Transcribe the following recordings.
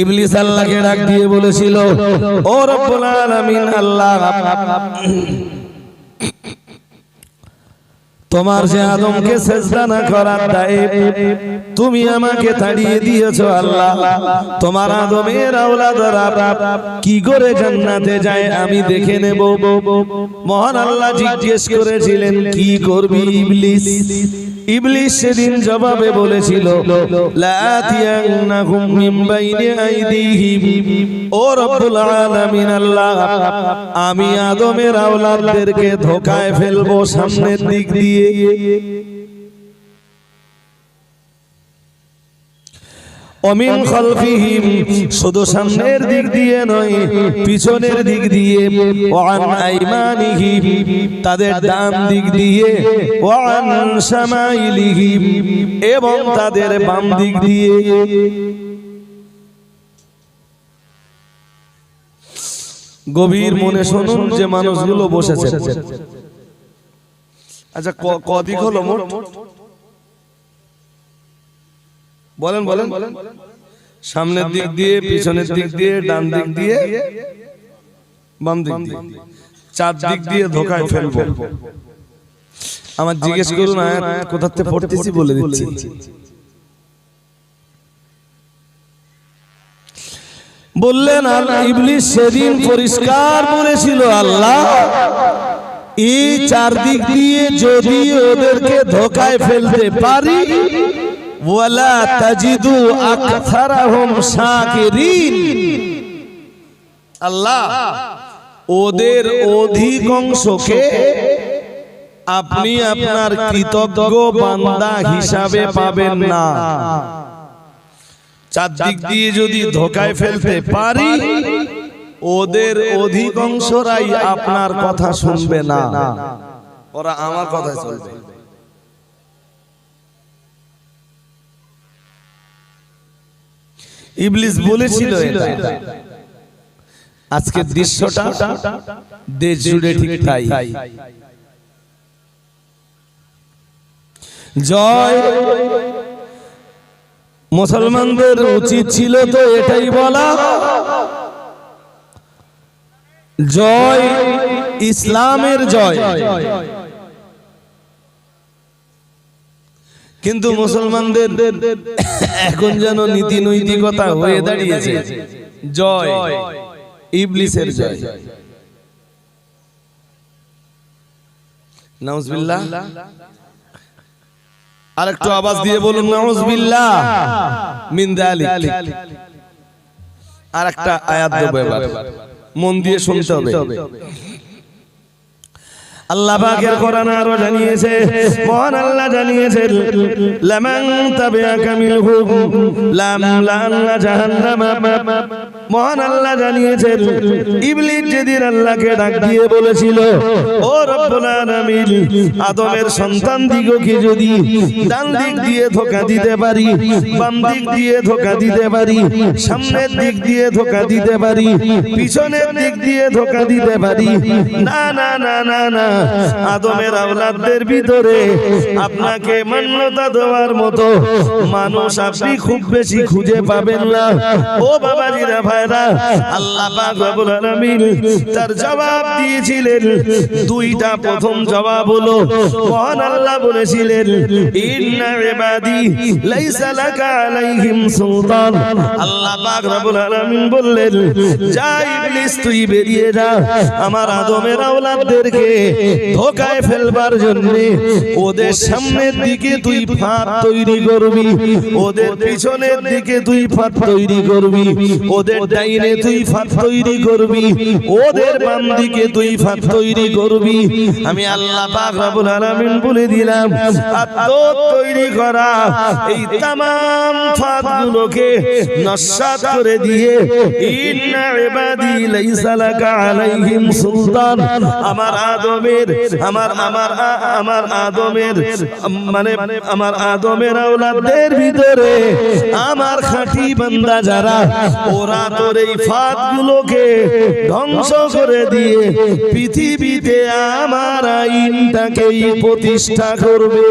ইবলিস আল্লাহকে ডাক দিয়ে বলেছিল, ও রব্বুল আলামিন, আল্লাহ তোমার যে আদমকে সেজদা না করার দায়ে তুমি আমাকে তাড়িয়ে দিয়েছো আল্লাহ, তোমার আদমের আওলাদরা কি করে জান্নাতে যায় আমি দেখে নেব। মহান আল্লাহ জিজ্ঞেস করেছিলেন, কি করবি ইবলিস? ইবলিস সেদিন জবাবে বলেছিল, লা আতিয়ান্নাকুম মিন বাইনি আইদিহিম, ও রব্বুল আলামিন আল্লাহ, আমি আদমের আওলাদদেরকে ধোঁকায় ফেলবো সামনের দিক দিয়ে। অমিন খলফিহিম, শুধু সামনের দিক দিয়ে নয়, পিছনের দিক দিয়ে, ওয়ান আইমানিহিম, তাদের ডান দিক দিয়ে, ওয়ান শামাইলিহিম, এবং তাদের বাম দিক দিয়ে। গভীর মনে শুনুন যে মানুষগুলো বসেছে। আচ্ছা, কদিক হলো মোট? বলেন বলেন। সামনের দিক দিয়ে, পিছনের দিক দিয়ে, ডান দিক দিয়ে, বাম দিক দিয়ে, চার দিক দিয়ে ধোঁকায় ফেলবো। আমার জিজ্ঞেস করুন আয়াত কোথা থেকে পড়তেছি বলে দিচ্ছি। বললেন, ইবলিস সেদিন পরিষ্কার বলেছিল, আল্লাহ এই চার দিক দিয়ে যদি ওদেরকে ধোঁকায় ফেলতে পারি, ওয়ালা তাজিদু আকসারাহুম শাকিরিন, আল্লাহ ওদের অধিকাংশকে আপনি আপনার কৃতজ্ঞ বান্দা হিসাবে পাবেন না। চার দিক দিয়ে যদি ধোঁকায় ফেলতে পারি, ওদের অধিকাংশরাই আপনার কথা শুনবে না, ওরা আমার কথা চলবে। ইবলিস বলেছিল এটা। আজকের দৃশ্যটা দেশ জুড়ে ঠিক তাই। জয়, মুসলমানদের উচিত ছিল তো এটাই বলা, জয় ইসলামের জয়। কিন্তু মুসলমানদের এখন যেন নীতি নৈতিকতা হয়ে দাঁড়িয়েছে জয় ইবলিসের জয়। নাউজুবিল্লাহ। আরেকটু আওয়াজ দিয়ে বলুন, নাউজুবিল্লাহ মিন যালিক। আরেকটা আয়াত দেব, এবার মন দিয়ে শুনতে হবে। আল্লাহ পাকের কোরআন আরো জানিয়েছে, মহান আল্লাহ জানিয়েছেন, লামান তাবিআকা মিনহুম লামলাআন্না জাহান্নামা। মহান আল্লাহ জানিয়েছেন, ইবলিস যেদিন আল্লাহকে ডাক দিয়ে বলেছিল, ও রব্বুল আলামিন, আদমের সন্তান দিগকে যদি ডান দিক দিয়ে ধোঁকা দিতে পারি, বাম দিক দিয়ে ধোঁকা দিতে পারি, সামনের দিক দিয়ে ধোঁকা দিতে পারি, পিছনের দিক দিয়ে ধোঁকা দিতে পারি, না না না না না, আদমের আওলাদদের ভিতরে আপনাকে মান্যতা দেওয়ার মতো মানুষ আপনি খুব বেশি খুঁজে পাবেন না। ও বাবাজিরা, ভাইরা, আল্লাহ পাক রব্বুল আলামিন তার জবাব দিয়েছিলেন দুইটা। প্রথম জবাব হলো, মহান আল্লাহ বলেছিলেন, ইন্না ইবাদি লাইসা লাকা আলাইহিম সুলতান। আল্লাহ পাক রব্বুল আলামিন বললেন, যা ইবলিস তুই বেরিয়ে যা, আমার আদমের আওলাদদেরকে ধোঁকায় ফেলবার জন্য ওদের সামনের দিকে তুই ফাঁদ তৈরি করবি, ওদের পিছনের দিকে তুই ফাঁদ তৈরি করবি, ওদের ডাইনে তুই ফাঁদ তৈরি করবি, ওদের বাম দিকে তুই ফাঁদ তৈরি করবি। আমি আল্লাহ পাক রব্বুল আলামিন বলে দিলাম, আদত তৈরি করা এই तमाम ফাঁদগুলোকে নস্যাৎ করে দিয়ে, ইন্না ইবাদি লাইসা লাকা আলাইহিম সুলতান, আমার আদমের মানে আমার আদমের আওলাদদের ভিতরে আমার খাঁটি বান্দা যারা, ওরা তোর এই ফাঁদগুলোকে ধ্বংস করে দিয়ে পৃথিবীতে আমার আইনটাকে প্রতিষ্ঠা করবে।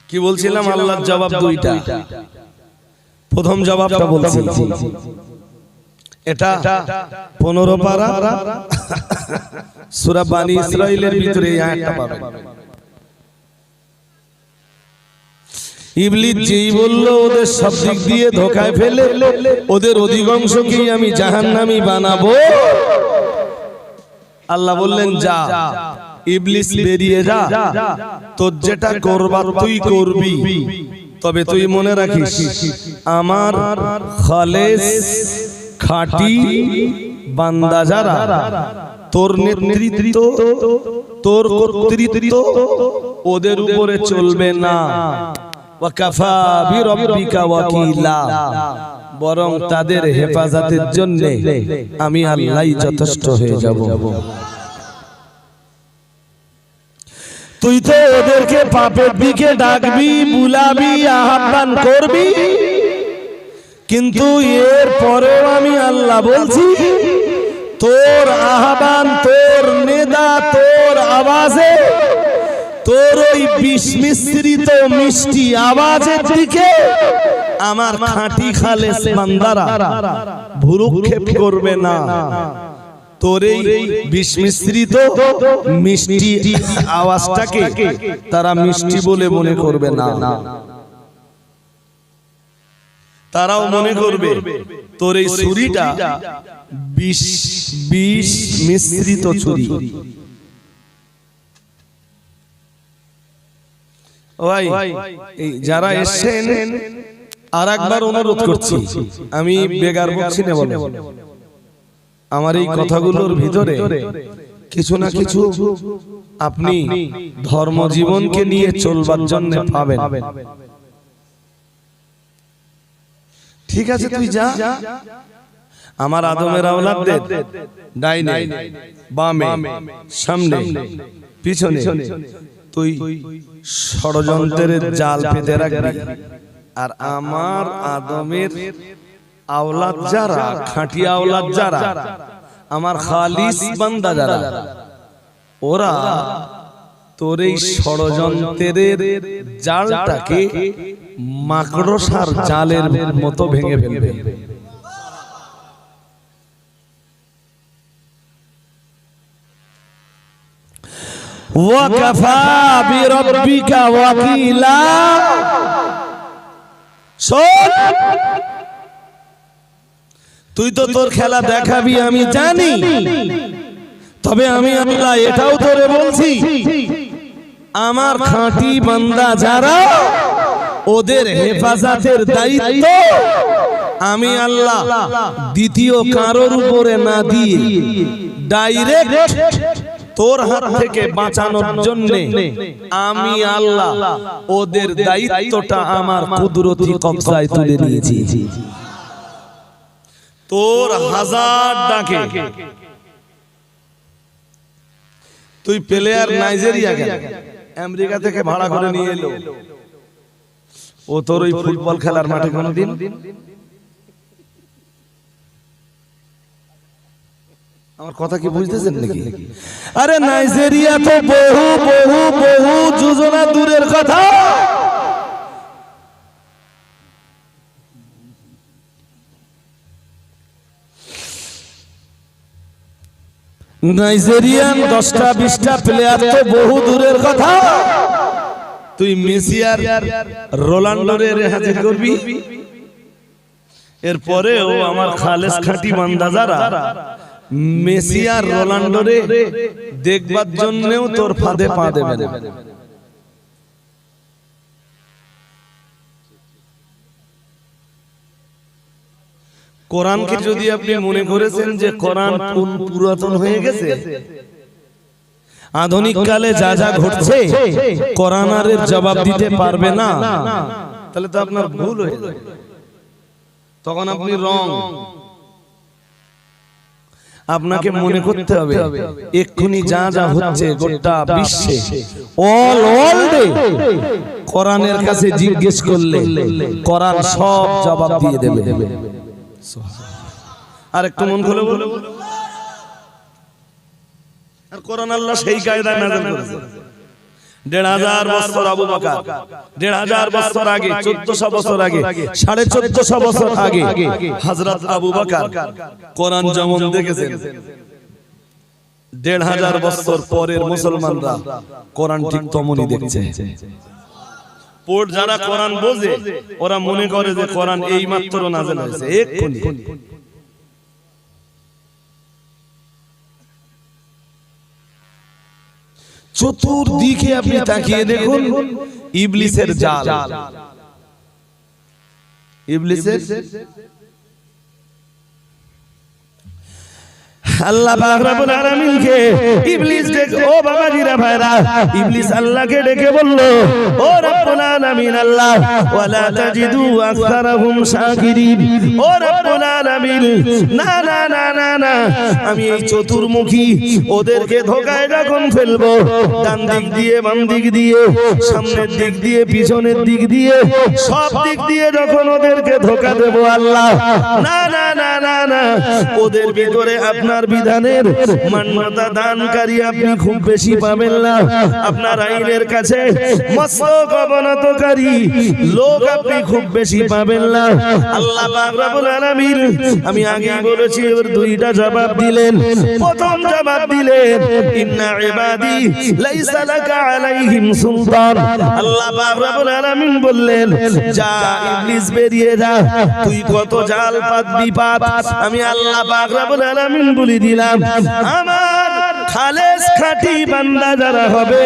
কি বলছিলাম? আল্লাহর জবাব দুইটা। প্রথম জবাবটা বলছি, এটা 15 পারা সূরা বানী ইসরাঈলের ভিতরে এই আয়াতটা পাবেন। ইবলিস যেই বলল ওদের সব দিক দিয়ে ধোঁকায় ফেলে ওদের অধিকাংশকেই আমি জাহান্নামী বানাবো, আল্লাহ বললেন যা ইবলিস বেরিয়ে যা, তোর যেটা করবার তুই করবি, তবে তুই মনে রাখিস আমার খালেস খাঁটি বান্দা যারা, তোর নেতৃত্ব তোর কর্তৃত্ব ওদের উপরে চলবে না, ওয়াকাফা বিরাব্বিকা ওয়াকিলা, বরং তাদের হেফাজতের জন্য আমি আল্লাহই যথেষ্ট হয়ে যাব। তুই তো ওদেরকে পাপের দিকে ডাকবি, বুলাবি, আহ্বান করবি, কিন্তু এর পরেও আমি আল্লাহ বলছি তোর আহ্বান, তোর নেদা, তোর আওয়াজে, তোর ওই বিষ মিশ্রিত মিষ্টি আওয়াজের দিকে আমার খাঁটি খালেস বান্দারা ভ্রুক্ষেপ করবে না। তোর এই বিষ মিশ্রিত মিষ্টি আওয়াজটাকে তারা মিষ্টি বলে মনে করবে না, তারাও মনে করবে তোর এই ছুরিটা বিষ মিশ্রিত ছুরি। ভাই যারা এসেছেন আর একবার অনুরোধ করছি, আমি বেগার বলছি না, বলো আমার এই কথাগুলোর ভিতরে কিছু না কিছু আপনি ধর্মজীবনকে নিয়ে চলবার জন্য পাবেন। ঠিক আছে, তুই যা, আমার আদমের আওলাদদের ডাইনে বামে সামনে পিছনে তুই ষড়যন্ত্রের জাল পেতে রাখবি, আর আমার আদমের আওলাদ যারা, খাঁটি আওলাদ যারা, আমার খালিস বান্দা যারা, ওরা তোর এই ষড়যন্ত্রের জালটাকে মাকড়সার জালের মতো ভেঙে ফেলবে। ওয়াকাফা বিরাব্বিকা ওয়াকিলা। শোন, তুই তো তোর খেলা দেখাবি আমি জানি, তবে আমি আল্লাহ এটাও তোরে বলছি আমার খাঁটি বান্দা যারা, ওদের হেফাজতের দায়িত্ব আমি আল্লাহ দ্বিতীয় কারোর উপরে না দিয়ে ডাইরেক্ট তোর হাত থেকে বাঁচানোর জন্য আমি আল্লাহ ওদের দায়িত্বটা আমার কুদরতি কবজায় তুলে নিয়েছি। তোর হাজার ডাকে তুই প্লেয়ার নাইজেরিয়া গেল, আমেরিকা থেকে ভাড়া করে নিয়ে এলো, ও তোর ওই ফুটবল খেলার মাঠে কোনোদিন আমার কথা কি বুঝতেছেন নাকি? আরে নাইজেরিয়া তো বহু বহু বহু যোজনা দূরের কথা, নাইজেরিয়ান 10টা 20টা প্লেয়ার তো বহু দূরের কথা, তুই মেসি আর রোনাল্ডোরে হাজির করবি। এরপরেও আমার খালেস খাঁটি বান্দা যারা মেসি আর রোনাল্ডোরে দেখবার জন্যও তোর ফাঁদে পা দেবে না। কোরআনকে যদি আপনি মনে করেছেন যে কোরআন পুরাতন হয়ে গেছে, আধুনিক কালে যা যা ঘটছে কোরআন আর এর জবাব দিতে পারবে না, তাহলে তো আপনার ভুল হয়ে যাবে, তখন আপনি রং। আপনাকে মনে করতে হবে এক্ষুনি যা যা হচ্ছে গোটা বিশ্বে, অল ওয়ার্ল্ডে কোরআনের কাছে জিজ্ঞেস করলে কোরআন সব জবাব দিয়ে দেবে। আর একটু মন খুলে বলো, আর কোরআন আল্লাহ সেই কায়দায় নাযিল করেছে, 1500 বছর আবু বকর, 1500 বছর আগে, 1400 বছর আগে, 1450 বছর আগে হযরত আবু বকর কোরআন যেমন দেখেছেন, 1500 বছর পরের মুসলমানরা কোরআন ঠিক তেমনই দেখছে। যারা কোরআন বোঝে ওরা মনে করে যে কোরআন এই মাত্র নাযিল হয়েছে এক্ষুনি। চতুর্দিকে আপনি তাকিয়ে দেখুন ইবলিসের জাল, ইবলিসের আল্লাহ পাক রব্বুল আলামিনকে ইবলিস ডেকে, ও বাবাজিরা ভাইরা, ইবলিস আল্লাহকে ডেকে বলল, ও রব্বুল আলামিন আল্লাহ, ওয়ালা তাজিদু আকসারাহুম শাকিরিন, ও রব্বুল আলামিন, না না না না না, আমি এই চতুর্মুখী ওদেরকে ধোঁকায় যখন ফেলবো, ডান দিক দিয়ে বাম দিক দিয়ে সামনের দিক দিয়ে পিছনের দিক দিয়ে সব দিক দিয়ে যখন ওদেরকে ধোঁকা দেব আল্লাহ, না না না না না, ওদের ভিতরে আপনার বিধানের মান্যতা দানকারী আপনি খুব বেশি পাবেন না, আপনার আইনের কাছে মস্তক অবনতকারী লোক আপনি খুব বেশি পাবেন না। আল্লাহ পাক রব্বুল আলামিন, আমি আগে বলেছি ওর দুইটা জবাব দিলেন। প্রথম জবাব দিলেন, ইন্না ইবাদি লাইসা লাকা আলাইহিম সুলতান। আল্লাহ পাক রব্বুল আলামিন বললেন, যা ইবলিস বেরিয়ে যা, তুই কত জাল পাতবি পাত, আমি আল্লাহ পাক রব্বুল আলামিন বলি দিলাম, আমার খালেস খাঁটি বান্দা যারা হবে,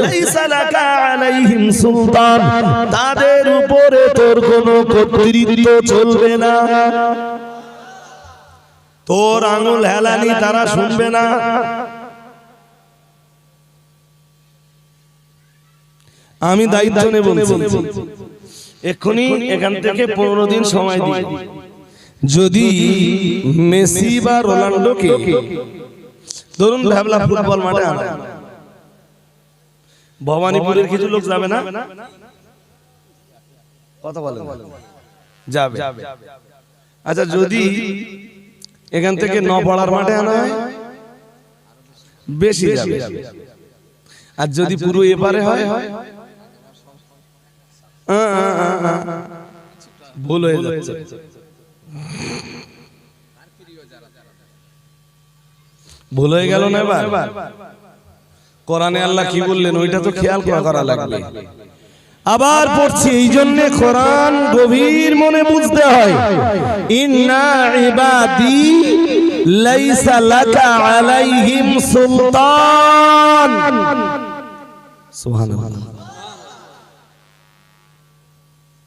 লাইসা লাকা আলাইহিম সুলতান, তাদের উপরে তোর কোনো কর্তৃত্ব চলবে না, তোর আঙুল হেলানি তারা শুনবে না। আমি দায়িত্ব নেব, এক্ষুনি এখান থেকে 15 দিন সময় দিই, যদি মেসি বা রোনাল্ডোকে ধরুন ভাবলা ফুটবল মাঠে আনা, ভবানীপুরের কিছু লোক যাবে না, কথা বলেন, যাবে। আচ্ছা, যদি এখান থেকে নপাড়ার মাঠে আনা হয়, বেশি যাবে। আর যদি পুরো এপারে হয়, ভুল হয়ে যাচ্ছে। ভুল হয়ে গেল না এবার? কোরআনে আল্লাহ কি বললেন ওইটা তো খেয়াল করা লাগবে। আবার পড়ছি, এই জন্য কোরআন গভীর মনে বুঝতে হয়। ইন্না ইবাদি লাইসা লাকা আলাইহিম সুলতান। সুবহানাল্লাহ।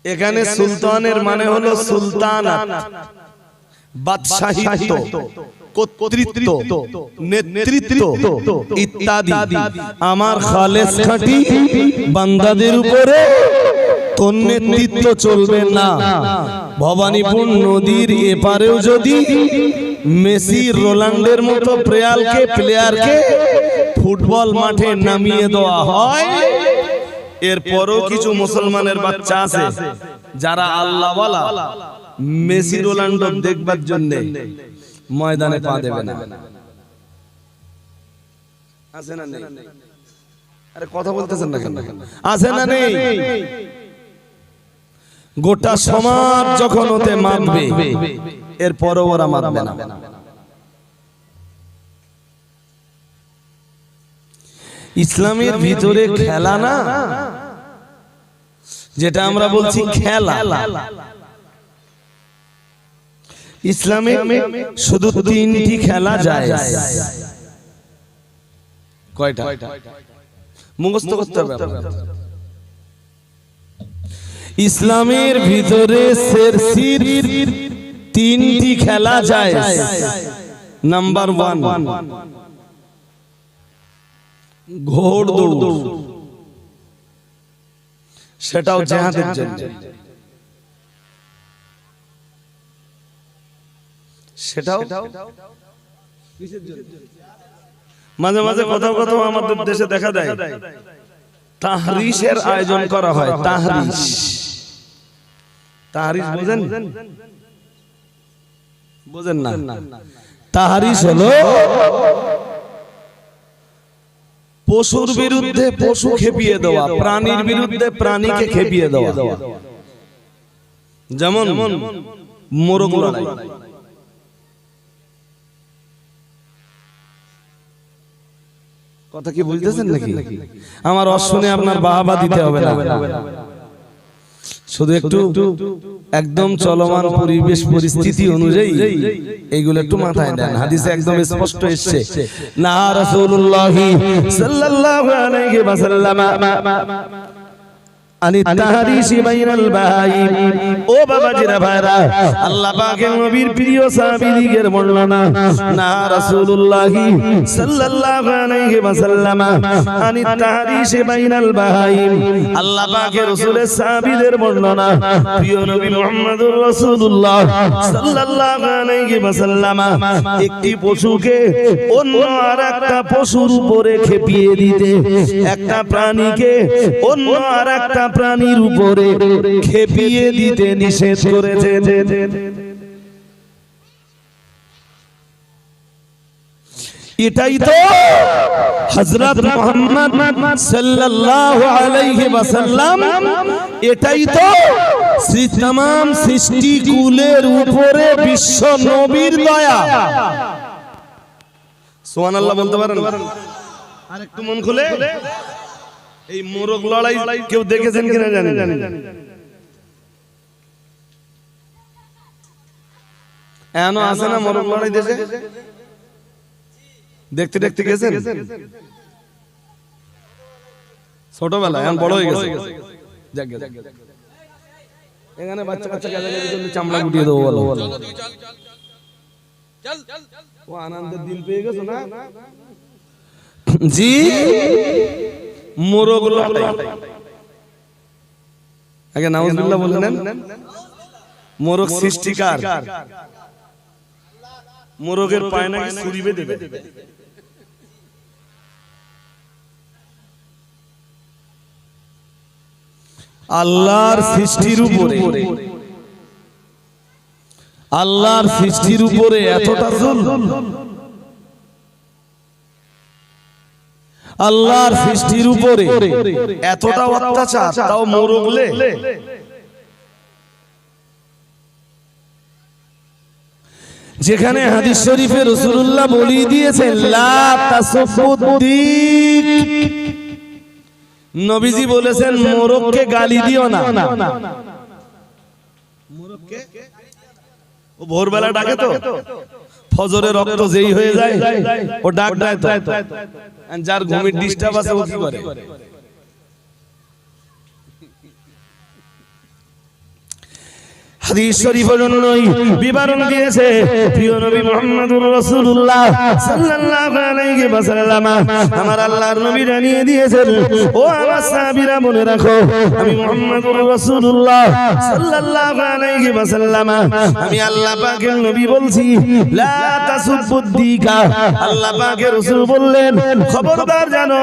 এখানে সুলতানের মানে হলো সুলতানাত, বাদশাহিত্ব, কর্তৃত্ব, নেতৃত্ব ইত্যাদি। আমার খালেস খাঁটি বান্দাদের উপরে তোর নেতৃত্ব চলবে না। ভবানীপুর নদীর এপারেও যদি মেসি রোনাল্ডোর মতো প্লেয়ারকে ফুটবল মাঠে নামিয়ে দেওয়া হয়, এরপরও কিছু মুসলমানের বাচ্চা আছে যারা আল্লাহ ওয়ালা, মেসি রোনাল্ডো দেখবার জন্য ময়দানে পা দেবে না। আছে না নেই? আরে কথা বলতেছেন না কেন? আছে না নেই? গোটা সমাজ যখন ওতে মানবে, এরপরও ওরা মানবে না। ইসলামের ভিতরে খেলা না, যেটা আমরা বলছি খেলা, ইসলামে শুধু 3টি খেলা যায়। কয়টা? মুখস্থ করতে হবে। ইসলামের ভিতরে শেরশির 3টি খেলা যায়। নাম্বার 1 ঘোড় দৌড়, সেটাও জিহাদের জন্য। সেটাও মাঝে মাঝে কোথাও কোথাও আমাদের দেশে দেখা যায় তাহরিশের আয়োজন করা হয়। তাহরিশ, তাহরিশ বুঝেন? বুঝেন না? তাহরিশ হলো পশুর বিরুদ্ধে পশু খেপিয়ে দেওয়া, প্রাণীর বিরুদ্ধে প্রাণীকে খেপিয়ে দেওয়া, যেমন মোরগ লড়াই। কথা কি বুঝতেছেন নাকি? আমার অশুনে আপনার বাহবা দিতে হবে না, শুধু একটু একদম চলমান পরিবেশ পরিস্থিতি অনুযায়ী এইগুলো একটু মাথায় দেন। হাদিসে একদম স্পষ্ট এসেছে, না রাসূলুল্লাহ সাল্লাল্লাহু আলাইহি ওয়াসাল্লাম আনি তাহরিসি বাইনাল বাহাইম। ও বাবাজিরা ভাইরা, আল্লাহ পাকের নবীর প্রিয় সাহাবীদের বর্ণনা, না রাসূলুল্লাহ সাল্লাল্লাহু আলাইহি ওয়াসাল্লাম আনি তাহরিসি বাইনাল বাহাইম। আল্লাহ পাকের রাসূলের সাহাবীদের বর্ণনা, প্রিয় নবী মুহাম্মদুর রাসূলুল্লাহ সাল্লাল্লাহু আলাইহি ওয়াসাল্লাম একটি পশুকে অন্য আরেকটা পশুর উপরে খেপিয়ে দিতে, একটা প্রাণীকে অন্য আরেকটা প্রাণীর উপরে খেপিয়ে দিতে নিষেধ করেছে। এটাই তো হযরত মুহাম্মদ সাল্লাল্লাহু আলাইহি ওয়াসাল্লাম, এটাই তো तमाम সৃষ্টি কুলের উপরে বিশ্ব নবীর দয়া। সুবহানাল্লাহ বলতে পারেন? আর একটু মন খুলে, এই মোরগ লড়াই কেউ দেখেছেন কিনা জানেন? এখনো আছে না মোরগ লড়াই দেশে? দেখতে দেখতে গেছেন ছোটবেলায়, এখন বড় হয়ে গেছে। এখানে বাচ্চা কাচ্চা চামড়া গুটিয়ে দেবো, বলো ও আনন্দের দিন পেয়ে গেছো না জি। মোরগ লড়াই আগে নাউজুবিল্লাহ বলে নেন। মোরগ সৃষ্টিকার, মোরগের পায়ে নাকি ছুরি বেঁধে দেবে। আল্লাহর সৃষ্টির উপরে, আল্লাহর সৃষ্টির উপরে এতটা জুলম, আল্লাহর সৃষ্টির উপরে এতটা অত্যাচার, তাও মোরগলে। যেখানে হাদিস শরীফে রাসূলুল্লাহ বলে দিয়েছেন, লা তাসুবুদ্দিক, নবীজি বলেছেন মোরগকে গালি দিও না। মোরগকে ও ভোরবেলা ডাকে তো, ফজরের রক্ত যেই হয়ে যায় ও ডাক দেয় তো, যার ঘুমের ডিস্টার্ব আছে ও কি করে? হাদিস শরীফের জন্যই বিবরণ দিয়েছে প্রিয় নবী মুহাম্মদুর রাসূলুল্লাহ সাল্লাল্লাহু আলাইহি ওয়াসাল্লাম। আমার আল্লাহর নবী জানিয়ে দিয়েছেন, ও আমার সাহাবীরা মনে রাখো, আমি মুহাম্মদুর রাসূলুল্লাহ সাল্লাল্লাহু আলাইহি ওয়াসাল্লাম, আমি আল্লাহ পাকের নবী বলছি, লা তাসুবুদ্দিকা, আল্লাহ পাকের রাসূল বললেন, খবরদার জানো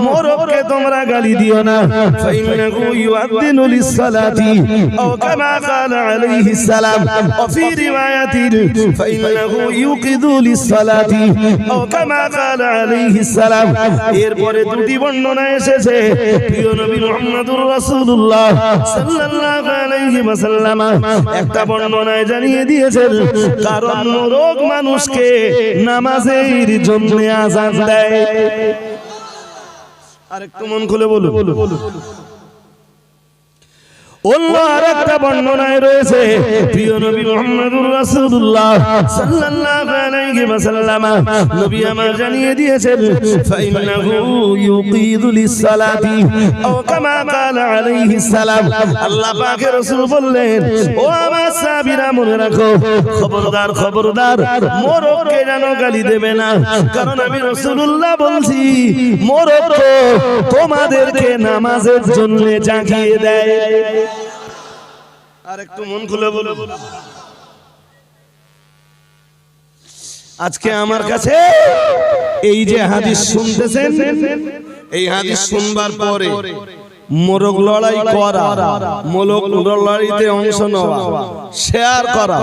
মোরগকে তোমরা গালি দিও না। ফাইন্নাহু ইউআদ্দিনু লিস-সালাতি আও কামা ক্বালা عليه السلام وفي رواية فإنه يوقظ للصلاة أو كما قال عليه السلام। এরপরে দুটি বর্ণনা এসেছে, প্রিয় নবী মুহাম্মদুর রাসূলুল্লাহ সাল্লাল্লাহু আলাইহি ওয়াসাল্লাম একটা বর্ণনায় জানিয়ে দিয়েছেন, কারণ মোরগ মানুষকে নামাজের জন্য আযান দেয়। আরেকটু মন খুলে বলুন। অন্য আরেকটা বর্ণনায় রয়েছে, প্রিয় নবী মুহাম্মদুর রাসূলুল্লাহ সাল্লাল্লাহু আলাইহি ওয়াসাল্লাম নবী আমার জানিয়ে দিয়েছেন, ফাইন্নাহু ইউকিদু লিস-সালাতি আও কামা ক্বালা আলাইহিস সালাম। আল্লাহ পাকের রাসূল বললেন, ও আমার সাহাবীরা মনে রাখো, খবরদার খবরদার মোরগকে যেন গালি দেবে না, কারণ আমি রাসূলুল্লাহ বলছি মোরগ তোমাদেরকে নামাজের জন্য জাগিয়ে দেয়। আর একটু মন খুলে বলো। আজকে আমার কাছে এই যে হাদিস শুনতেছেন, এই হাদিস শুনবার পরে মোরগ লড়াই করা, মোরগ লড়াইতে অংশ নেওয়া, শেয়ার করা,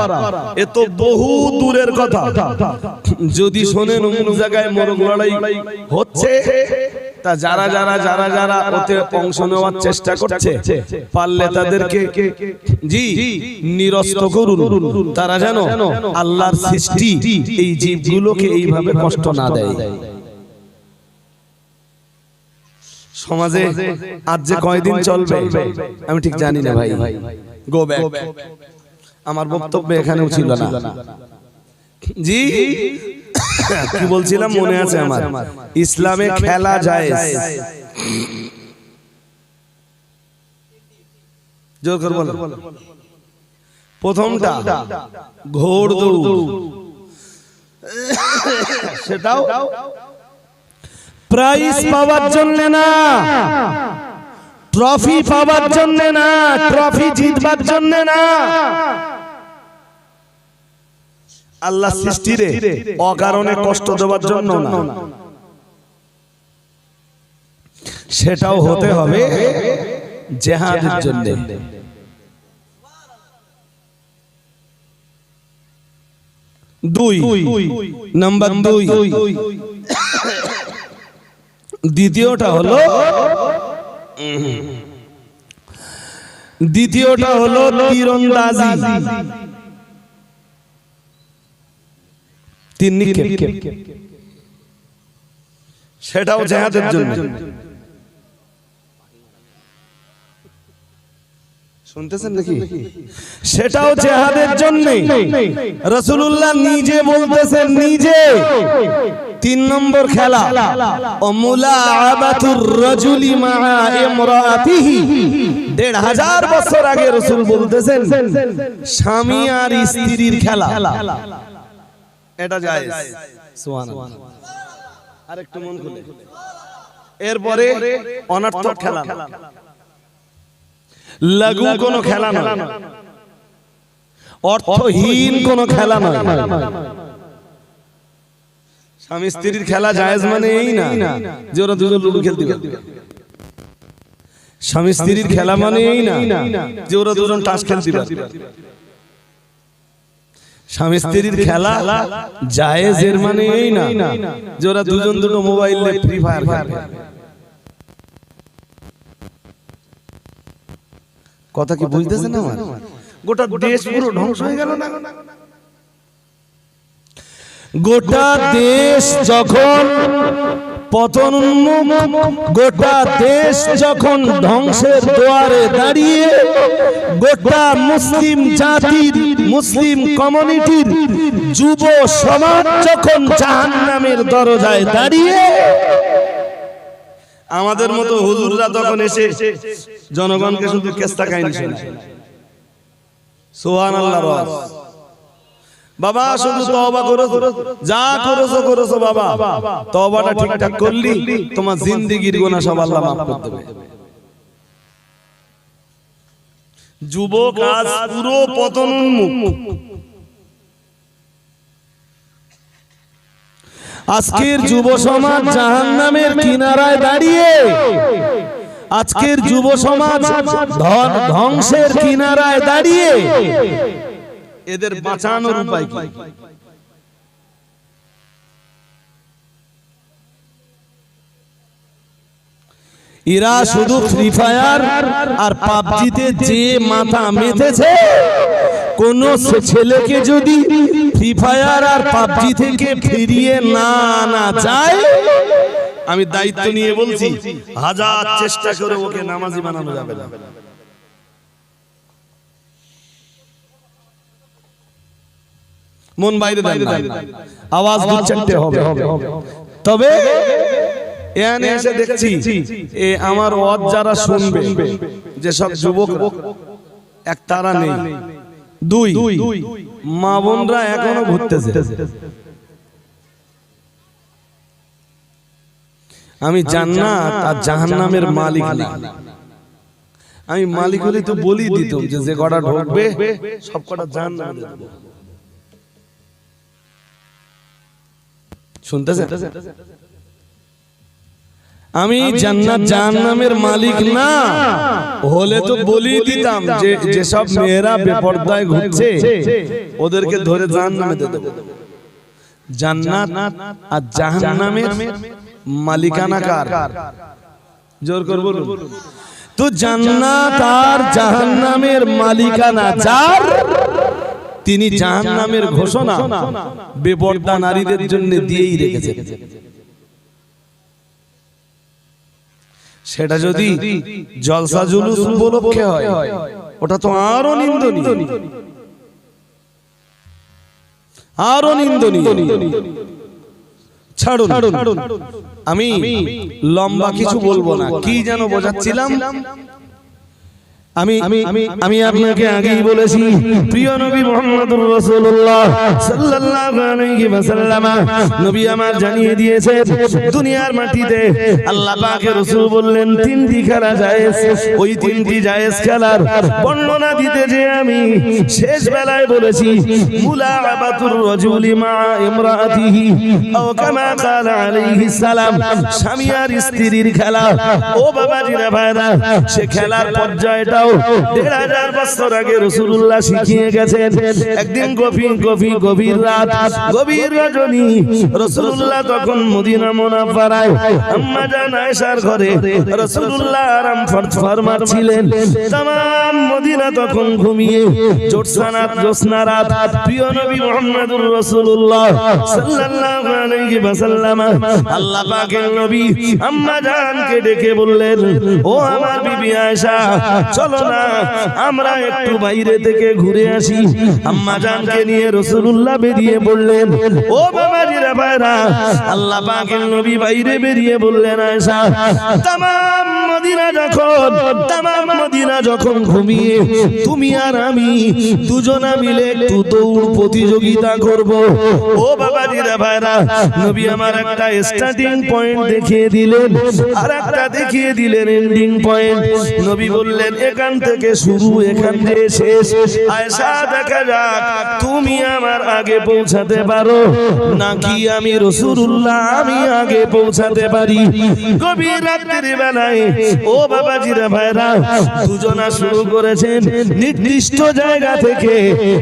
এ তো বহু দূরের কথা। যদি শোনেন অমুক জায়গায় মোরগ লড়াই হচ্ছে, তা যারা যারা যারা যারা ওতে অংশ নেওয়ার চেষ্টা করছে, পারলে তাদেরকে নিরস্ত করুন, তারা যেন আল্লাহর সৃষ্টি এই জীবগুলোকে এইভাবে কষ্ট না দেয়। সমাজে আজ যে কয়দিন চলবে আমি ঠিক জানি না ভাই, গো ব্যাক, আমার বক্তব্য এখানেও ছিল না। জি কি বলছিলাম মনে আছে আমার, ইসলামে খেলা যায়, জোর করে বলো। প্রথমটা ঘোড় দৌড়, সেটাও প্রাইজ পাওয়ার জন্য না, ট্রফি পাওয়ার জন্য না, ট্রফি জিতবার জন্য না, আল্লাহ সৃষ্টিরে অকারণে কষ্ট দেওয়ার জন্য না, সেটাও হতে হবে জিহাদের জন্য। নাম্বার 2, দ্বিতীয়টা হলো তীরন্দাজি, তীর নিক্ষেপ, সেটাও জিহাদের জন্য। শুনতেছেন নাকি? সেটাও জিহাদের জন্য। রাসূলুল্লাহ নিজে বলতেছেন, নিজে 3 নম্বর খেলা মুলাআবাতুর রাজুলি মা'a ইমরাআতিহি, 1500 বছর আগে রাসূল বলতেছেন স্বামী আর স্ত্রীর খেলা, এটা জায়েজ। সুবহানাল্লাহ। আরেকটু মন খুলে। এরপরে অনর্থক খেলা, লঘু কোনো খেলা না, অর্থহীন কোনো খেলা নয়। স্বামী স্ত্রীর খেলা জায়েজ মানে এই না যে ওরা দুজন লুডু খেলতে পারবে। স্বামী স্ত্রীর খেলা মানে এই না যে ওরা দুজন তাস খেলতে পারবে। স্বামী স্ত্রীর খেলা জায়েজ এর মানে এই না যে ওরা দুজন দুটো মোবাইল নিয়ে ফ্রি ফায়ার খেলবে। কথা কি বুঝতেছেন আমার? গোটা দেশ পুরো ধ্বংস হয়ে গেল না? গোটা দেশ যখন পতনোন্মুখ, গোটা দেশ যখন ধ্বংসের দুয়ারে দাঁড়িয়ে, গোটা মুসলিম জাতির, মুসলিম কমিউনিটির যুব সমাজ যখন জাহান্নামের দরজায় দাঁড়িয়ে, আমাদের মতো হুজুররা তখন এসে জনগণকে শুধু কেস্তা কাহিনী শোনায়। সুবহানাল্লাহ। বাবা শুধু তওবা করো, যা করেছো করেছো বাবা, তওবাটা ঠিকঠাক করলি তোমার জিন্দেগীর গুনাহ সব আল্লাহ মাফ করে দেবে। যুবক আজ পুরো পতনোন্মুখ। আজকের যুব সমাজ জাহান্নামের কিনারায় দাঁড়িয়ে, আজকের যুব সমাজ ধ্বংসের কিনারায় দাঁড়িয়ে, এদের বাঁচানোর উপায় কি? এরা শুধু ফ্রি ফায়ার আর পাবজিতে যে মাথা মেতেছে, কোন ছেলেকে যদি ফ্রি ফায়ার আর পাবজি থেকে ফিরিয়ে না আনা যায়, আমি দায়িত্ব নিয়ে বলছি, 1000 চেষ্টা করে ওকে নামাজি বানানো যাবে না। মন বাইরে দেন না, আওয়াজ দুচ্চারতে হবে। তবে এখানে এসে দেখছি আমার ওয়াজ যারা শুনবে, যে সব যুবক এক তারা নেই, 2 মা বোনরা এখনো ঘুরতেছে। আমি জান্নাত আর জাহান্নামের মালিক না। আমি মালিক হলে তো বলি দিতাম যে কটা ঢুকবে সব কটা জাহান্নামে দেব। শুনতেছেন? আমি জান্নাত জাহান্নামের মালিক না হলে তো বলি দিতাম যে যেসব মেয়েরা বেপরদায় ঘুরছে ওদেরকে ধরে জাহান্নামে দিয়ে দেব। জান্নাত আর জাহান্নামের মালিকানা কার? জোর করে বলুন তো। জান্নাত আর জাহান্নামের মালিকানা যার, তিনি জাহান্নামের ঘোষণা বেপরদা নারীদের জন্য দিয়েই রেখেছেন। সেটা যদি জলসা জুলুস উপলক্ষে হয় ওটা তো আরো নিন্দনীয়, আরো নিন্দনীয়। ছাড়ুন, আমি লম্বা কিছু বলবো না। কি যেন বোঝাচ্ছিলাম আমি আপনাকে আগেই বলেছি, প্রিয় নবী মুহাম্মদুর রাসূলুল্লাহ সাল্লাল্লাহু আলাইহি ওয়াসাল্লাম নবী আমার জানিয়ে দিয়েছেন দুনিয়ার মাটিতে আল্লাহ পাকের রাসূল বললেন তিনটি খেলা জায়েজ। ওই তিনটি জায়েজ খেলার বর্ণনা দিতে যে আমি শেষ বেলায় বলেছি মুলাআবাতুর রাজুলি মা ইমরাআতিহি আও কামা ক্বালা আলাইহিস সালাম, স্বামী আর স্ত্রীর খেলা। ও বাবাজিরা ভাইরা, সে খেলার পর্যায়টা ১৫০০ বছর আগে রাসূলুল্লাহ শিখিয়ে গেছেন। একদিন গভীর রাত, গভীর রজনী, রাসূলুল্লাহ তখন মদিনা মুনাফফারায় আম্মা জান আয়েশার ঘরে রাসূলুল্লাহ আরাম ফরমাচ্ছিলেন। तमाम মদিনা তখন ঘুমিয়ে, জ্যোৎস্না রাত। প্রিয় নবী মুহাম্মদুর রাসূলুল্লাহ সাল্লাল্লাহু আলাইহি ওয়াসাল্লাম আল্লাহ পাকের নবী আম্মা জানকে ডেকে বললেন, ও আমার বিবি আয়েশা, চলো না আমরা একটু বাইরে থেকে ঘুরে আসি। আম্মা জানকে নিয়ে রাসূলুল্লাহ বেরিয়ে পড়লেন। ও বাবাজিরা ভাইরা, আল্লাহ পাকের নবী বাইরে বেরিয়ে বললেন, আয়েশা, तमाम মদিনা যখন ঘুমিয়ে তুমি আর আমি দুজনা মিলে একটু দৌড় প্রতিযোগিতা করব। ও বাবাজিরা ভাইরা, নবী আমার একটা স্টার্টিং পয়েন্ট দেখিয়ে দিলেন আর একটা দেখিয়ে দিলেন এন্ডিং পয়েন্ট। নবী বললেন, এখান থেকে শুরু, এখান থেকে শেষ। আয়েশা, দেখা যাক তুমি আমার আগে পৌঁছাতে পারো নাকি আমি রাসূলুল্লাহ আমি আগে পৌঁছাতে পারি। গভীর রাতের বেলায় ও বাবাজিরা ভাইরা, দুজনা শুরু করেছেন নির্দিষ্ট জায়গা থেকে,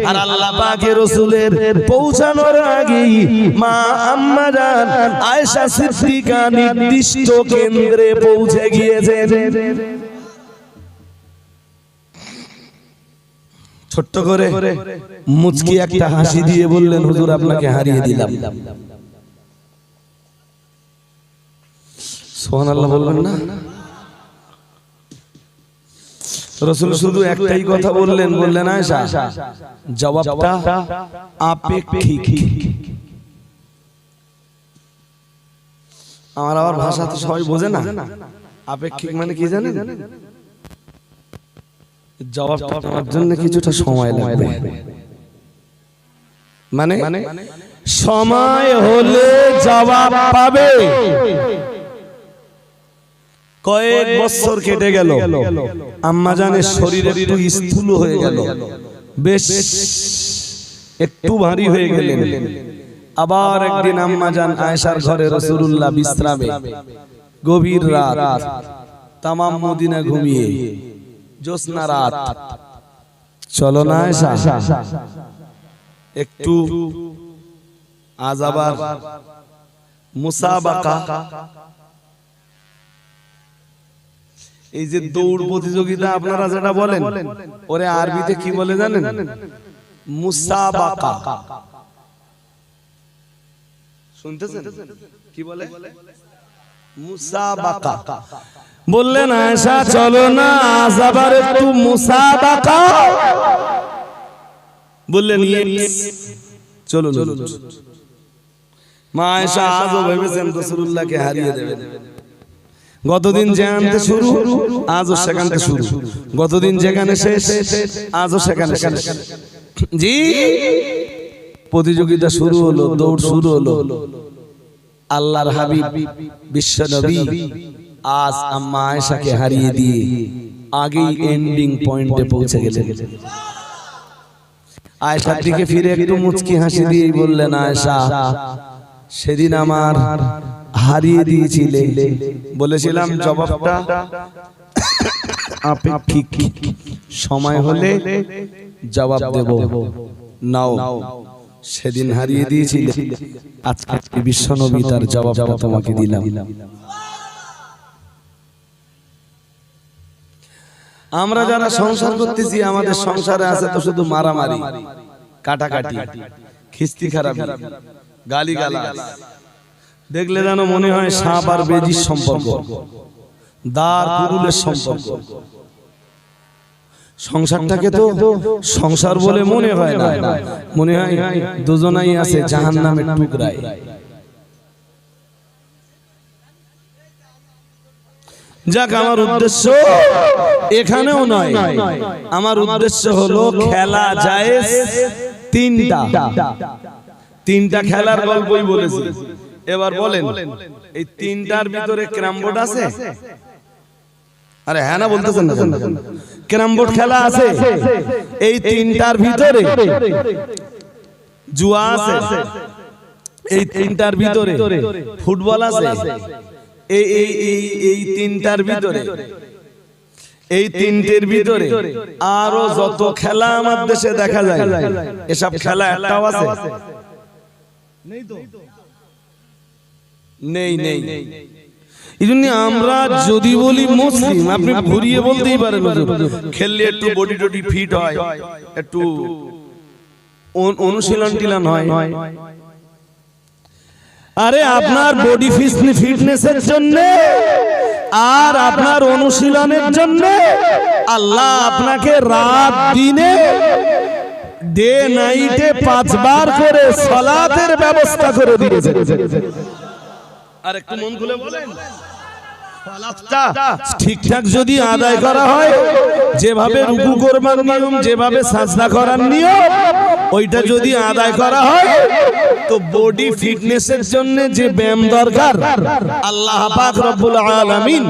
আর আল্লাহ পাকের রাসূলের পৌঁছানোর আগেই মা আম্মা জান আয়েশা সিদ্দিকা নির্দিষ্ট কেন্দ্রে পৌঁছে গিয়েছেন। ছোট্ট করে মুচকি একটা হাসি দিয়ে বললেন, হুজুর আপনাকে হারিয়ে দিলাম। সুবহানাল্লাহ বলবেন না? রাসূল শুধু একটাই কথা বললেন, আয়েশা জবাবটা আপেক্ষিক। আমার আবার ভাষা তো সবাই বোঝে না। আপেক্ষিক মানে কি জানেন? জবাবটা পাওয়ার জন্য কিছুটা সময় লাগবে। মানে সময় হলে জবাব পাবে। কয়েক বছর কেটে গেল, আম্মা জানের শরীর একটু স্থূল হয়ে গেল, বেশ একটু ভারী হয়ে গেলেন। আবার একদিন আম্মা জান আয়েশার ঘরে রাসূলুল্লাহ বিশ্রামে, গভীর রাত, তামাম মদিনা ঘুমিয়ে, জ্যোৎস্না রাত। চলো না আয়েশা, একটু আজ আবার মুসাবাকা, এই যে দৌড় প্রতিযোগিতা আপনারা যেটা বলেন, ওরে আরবিতে কি বলে জানেন? মুসাবাকা। শুনতেছেন কি বলে? মুসাবাকা। বললেন, আয়েশা চলো না আজ আবার একটু মুসাবাকা। বললেন, চলো। মা আয়েশা আজও ভেবেছেন রাসূলুল্লাহকে হারিয়ে দেবেন। গতদিন যেখানে শুরু আজও সেখানে শুরু, গতদিন যেখানে শেষ আজও সেখানে শেষ। জি, প্রতিযোগিতা শুরু হলো, দৌড় শুরু হলো। আল্লাহর হাবিব বিশ্ব নবী আজ আম্মা আয়েশাকে হারিয়ে দিয়ে আগেই এন্ডিং পয়েন্টে পৌঁছে গেলেন। আয়েশার দিকে ফিরে একটু মুচকি হাসি দিয়ে বললেন, আয়েশা সেদিন আমার হারিয়ে দিয়েছিলে, বলেছিলাম জবাবটা আপেক্ষিক, সময় হলে জবাব দেব, নাও সেদিন হারিয়ে দিয়েছিলে, আজকে বিশ্বনবী তার জবাবটা তোমাকে দিলাম। আমরা যারা সংসার করতেছি, আমাদের সংসারে আছে তো শুধু মারামারি, কাটাকাটি, খিস্তি খারাপি, গালিগালাজ, দেখলে যেন মনে হয় সাপ আর বেজির সম্পর্ক, দার কুরুলের সম্পর্ক। সংসারটাকে তো সংসার বলে মনে হয় না, মনে হয় দুজনাই আছে জাহান্নামের টুকরায়। যাক, আমার উদ্দেশ্য এখানেও নয়, আমার উদ্দেশ্য হলো খেলা জায়েজ তিনটা খেলার গল্পই বলেছি। এবার বলেন, এই তিনটার ভিতরে ক্যারাম বোর্ড আছে? আরে হ্যাঁ না বলতেছেন না? ক্যারাম বোর্ড খেলা আছে। এই তিনটার ভিতরে জুয়া আছে, এই তিনটার ভিতরে ফুটবল আছে, এই তিনটার ভিতরে, এই তিনটের ভিতরে আরো যত খেলা আমার দেশে দেখা যায়, এসব খেলা একটাও আছে? নেই। এই জন্য আমরা যদি বলি মুসলিম, আপনি ঘুরিয়ে বলতেই পারেন খেললে একটু বডি টডি ফিট হয়, একটু অনুশীলন টিলন হয়। আরে আপনার বডি ফিটনেসের জন্য আর আপনার অনুশীলনের জন্য আল্লাহ আপনাকে রাত দিনে ডে নাইটে 5 বার করে সালাতের ব্যবস্থা করে দিয়েছে। আর একটু মন খুলে বলেন, সালাতটা ঠিকঠাক যদি আদায় করা হয়, যেভাবে রুকু করবার নিয়ম, যেভাবে সাজদা করার নিয়ম, ওইটা যদি আদায় করা হয়, তো বডি ফিটনেসের জন্য যে ব্যায়াম দরকার, আল্লাহ পাক রব্বুল আলামিন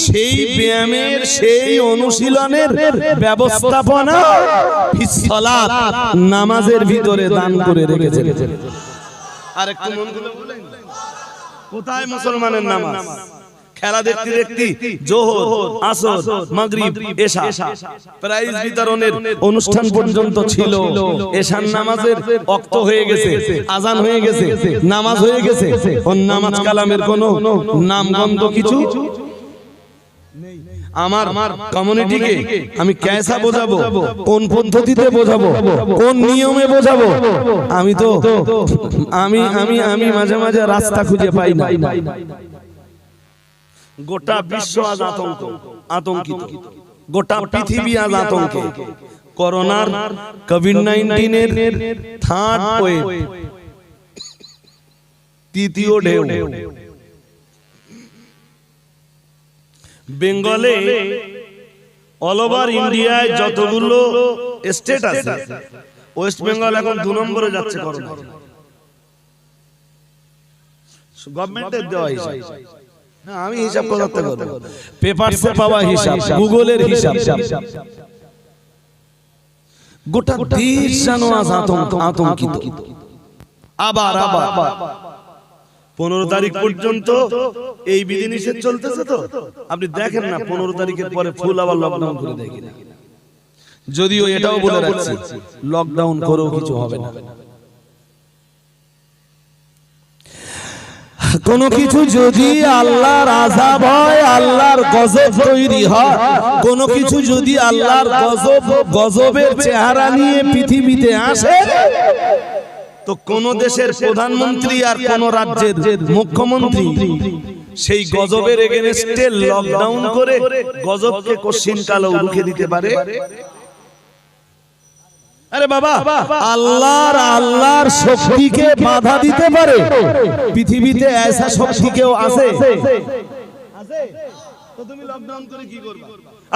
সেই ব্যায়ামের, সেই অনুশীলনের ব্যবস্থাপনা সালাত, নামাজের ভিতরে দান করে রেখেছেন। আর একটু মন খুলে বলেন, কোথায় মুসলমানের নামাজ? খেলা দেখতে দেখতে জোহর, আসর, মাগরিব, এশা, প্রাইজ বিতরণের অনুষ্ঠান পর্যন্ত ছিল। এশার নামাজের ওয়াক্ত হয়ে গেছে, আজান হয়ে গেছে, নামাজ হয়ে গেছে, কোন নামাজ কালামের কোনো নামগন্ধ কিছু নেই। আমার কমিউনিটিকে আমি কেসা বোঝাবো, কোন পদ্ধতিতে বোঝাবো, কোন নিয়মে বোঝাবো, আমি তো আমি মাঝে মাঝে রাস্তা খুঁজে পাই না। গোটা বিশ্ব আজ আতঙ্কিত, গোটা পৃথিবী আজ আতঙ্কে। করোনার, কোভিড-19 এর থার্ড ওয়েভ, তৃতীয় ঢেউ। বেঙ্গলে, অল ওভার ইন্ডিয়ায় যতগুলো স্টেট আছে, ওয়েস্ট বেঙ্গল এখন 2 নম্বরে যাচ্ছে করোনা। গভর্নমেন্টের দেওয়া হিসাব, আমি হিসাব করতে করব, পেপারসে পাওয়া হিসাব, গুগলের হিসাব। গোটা দেশ যেন আজ আতঙ্কিত। আবার 15 তারিখ পর্যন্ত এই বিধিনিষেধ চলতেছে। তো আপনি দেখেন না, 15 তারিখের পরে ফুল আবার লকডাউন করে দেয় কিনা। যদিও এটাও বলে রাখছি, লকডাউন করেও কিছু হবে না। কোন কিছু যদি আল্লাহর আযাব হয়, আল্লাহর গজব তৈরি হয়, কোন কিছু যদি আল্লাহর গজবের চেহারা নিয়ে পৃথিবীতে আসে, তো কোন দেশের প্রধানমন্ত্রী আর কোন রাজ্যের মুখ্যমন্ত্রী সেই গজবের এগেইনস্টে লকডাউন করে গজবকে কশিন কালেও রুখে দিতে পারে? আরে বাবা, আল্লাহর শক্তিকে বাধা দিতে পারে পৃথিবীতে এসা শক্তি কেউ আছে? তো তুমি লকডাউন করে কি করবে?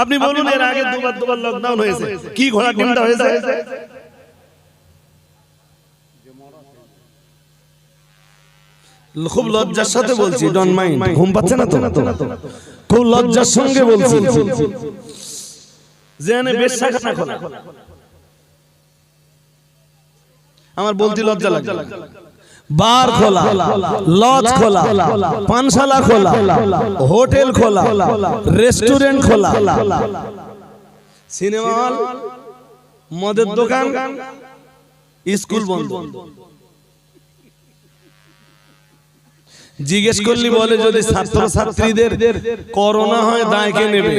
আপনি বলুন, এর আগে দুবার লকডাউন হয়েছে, কি ঘোড়া ডিমটা হয়েছে? খুব লজ্জার সাথে বলছি, ডোন্ট মাইন্ড, ঘুম পাচ্ছে না তো? খুব লজ্জার সঙ্গে বলছি, জেনে বেশাখানা খোলা, আমার বলতে লজ্জা লাগে। বার খোলা, লজ খোলা, পানশালা খোলা, হোটেল খোলা, রেস্টুরেন্ট খোলা, সিনেমা হল, মদের দোকান, স্কুল বন্ধ। জিজ্ঞেস করলি বলে যদি ছাত্র ছাত্রীদের করোনা হয় দায় কে নেবে?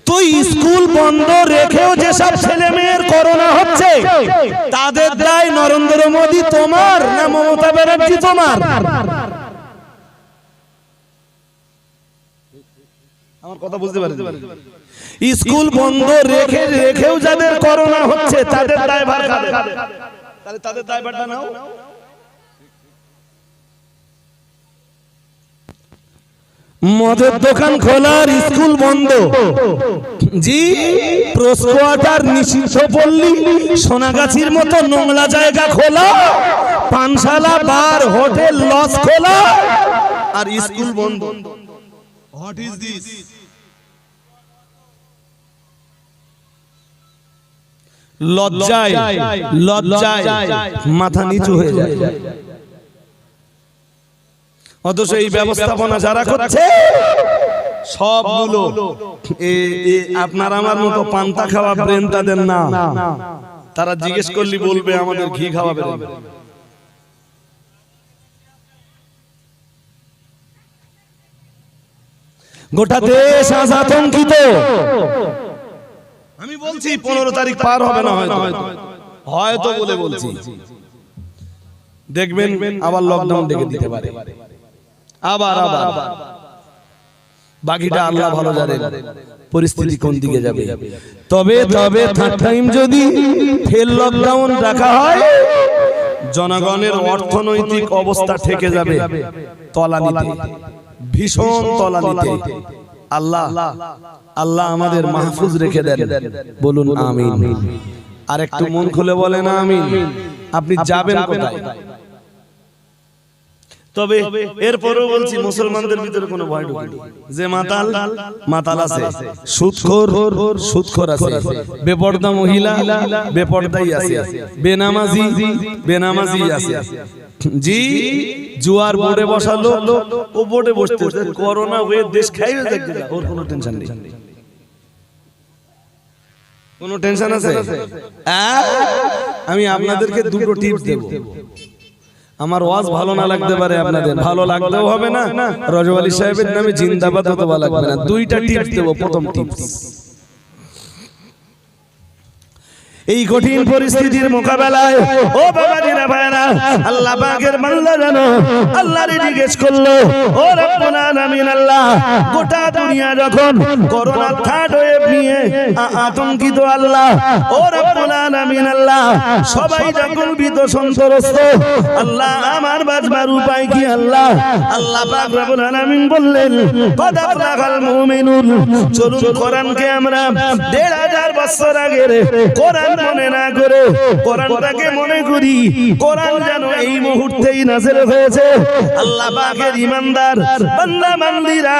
তো স্কুল বন্ধ রেখেও যেসব ছেলে মেয়ের করোনা হচ্ছে তাদের দায় নরেন্দ্র মোদী তোমার না মমতা ব্যানার্জি তোমার? আমার কথা বুঝতে পারেন? স্কুল বন্ধ রেখেও যাদের করোনা হচ্ছে তাদের দায়ভার কাদের? তাহলে তাদের দায়ভারটা নাও। মদের দোকান খোলার স্কুল বন্ধ, জি প্রস্কোয়াটার নিষিদ্ধ পল্লী সোনাগাছির মতো নোংরা জায়গা খোলা, পানশালা বার হোটেল লজ খোলা আর স্কুল বন্ধ। What is this? লজ্জায় লজ্জায় মাথা নিচু হয়ে যায়। অথচ এই ব্যবস্থাপনা যারা করছে সবগুলো আপনার আমার মতো পান্তা খাওয়া ব্রেন তাদের না। তারা জিজ্ঞেস করলি বলবে আমাদের ঘি খাওয়া ব্রেন। গোটা দেশ আজ আতঙ্কিত। আমি বলছি 15 তারিখ পার হবে না, হয়তো বলে বলছি, দেখবেন আবার লকডাউন ডেকে দিতে পারে। আবার বাকিটা আল্লাহ ভালো জানেন পরিস্থিতি কোন দিকে যাবে। তবে থার্ড টাইম যদি ফের লকডাউন রাখা হয় জনগণের অর্থনৈতিক অবস্থা ঠেকে যাবে তলানিতে, ভীষণ তলানিতে। আল্লাহ আমাদের মাহফুজ রেখে দেন, বলুন আমিন। আর একটু মন খুলে বলেন আমিন। আপনি যাবেন কোথায়? তবে এরপরেও বলছি মুসলমানদের ভিতরে কোনো ভয় ঢুকেনি। যে মাতাল আছে, সুদখোর আছে, বেপর্দা মহিলা বেপর্দাই আছে, বেনামাজি আছে, জি জুয়ার বোর্ডে বসা লোক ও বোর্ডে বসতে করোনা হয়ে দেশ খাইয়ে দেখতে, ওর কোনো টেনশন নেই। কোনো টেনশন আছে? আমি আপনাদেরকে দুটো টিপস দেব। আমার ওয়াজ ভালো না লাগতে পারে, আপনাদের ভালো লাগতেও হবে না, রজব আলী সাহেবের নামে জিন্দাবাদ হতে ভালো লাগবে না। দুইটা টিপস দেব। প্রথম টিপস, এই কঠিন পরিস্থিতির মোকাবেলায় ও বাবাজিরা ভাইরা, আল্লাহ পাকের বান্দা জানো আল্লাহরে জিজ্ঞেস করলো, ও রব্বুল আলামিন আল্লাহ, গোটা দুনিয়া যখন করোনা থার্ড ওয়েভ নিয়ে আতঙ্কিত আল্লাহ, ও রব্বুল আলামিন আল্লাহ, সবাই যখন ভীত সন্ত্রস্ত আল্লাহ, আমার বাঁচবার উপায় কি আল্লাহ? আল্লাহ পাক রব্বুল আলামিন বললেন, কদ আফলাহাল মুমিনুন। চলুন কোরআনকে আমরা 1500 বছর আগের কোরআন মনে না করে কোরআনটাকে মনে করি। কোরআন যেন এই মুহূর্তেই নাযিল হয়েছে। আল্লাহ পাকের ঈমানদার বান্দা বান্দীরা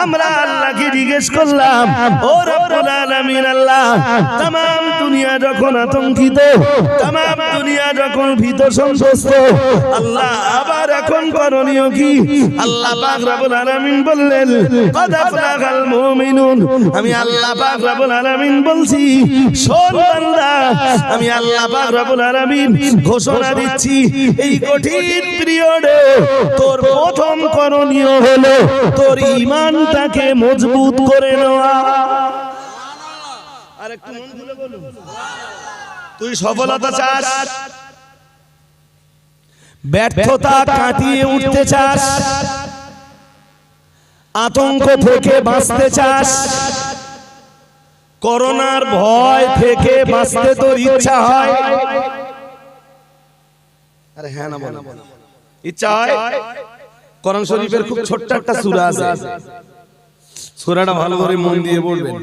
আমরা আল্লাহকে জিজ্ঞেস করলাম, ও রব্বুল আলামিন আল্লাহ, তাম দুনিয়া যখন আতঙ্কিত, তাম দুনিয়া যখন ভীত সন্ত্রস্ত আল্লাহ, আবার এখন করণীয় কি? আল্লাহ পাক রব্বুল আলামিন বললেন, কদ আফলাহাল মুমিনুন। আমি আল্লাহ পাক রব্বুল আলামিন বলছি, শোন বান্দা, আমি আল্লাহ পাক রব্বুল আলামিন ঘোষণা দিচ্ছি, এই কঠিন পিরিয়ডে তোর প্রথম করণীয় হলো তোর ঈমানটাকে মজবুত করে নেওয়া। আর একটু মন খুলে বলুন, তুই সফলতা চাস, ব্যর্থতা কাটিয়ে উঠতে চাস, আতঙ্ক থেকে বাঁচতে চাস, করোনার ভয় থেকে বাঁচতে তোর ইচ্ছা হয়? আরে হ্যাঁ না বলো, ইচ্ছা হয়? কোরআন শরীফের খুব ছোট্ট একটা সূরা আছে, সূরাটা ভালো করে মন দিয়ে পড়বেন।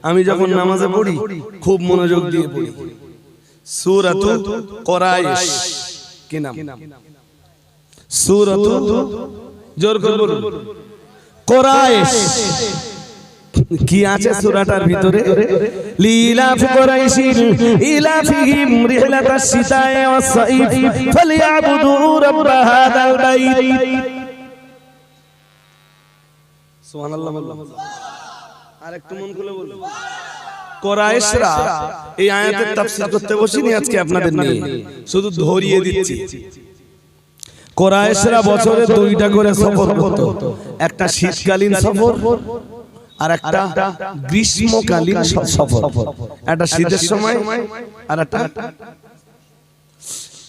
আমি যখন নামাজে পড়ি খুব মনোযোগ দিয়ে পড়ি। সূরাতু কুরাইশ, কি নাম? সূরাতু, জোর করে বলুন, কুরাইশ। কি আছে সূরাটার ভিতরে? লিলাফ কুরাইশিন ইলাফিহিম রিহলাতাশ শিতা'i ওয়াস-সাইফ ফালিয়াবুদু রাব্ব হাযাল বাইত। সুবহানাল্লাহ বললাম। আরেকটু মন খুলে বলুন। কুরাইশরা এই আয়াতের তাফসীর করতে বসিনি আজকে আপনাদের নিয়ে, শুধু ধরিয়ে দিচ্ছি। কুরাইশরা বছরে দুইটা করে সফর করত, একটা শীতকালীন সফর আর একটা গ্রীষ্মকালীন সফর। একটা শীতের সময় আর একটা,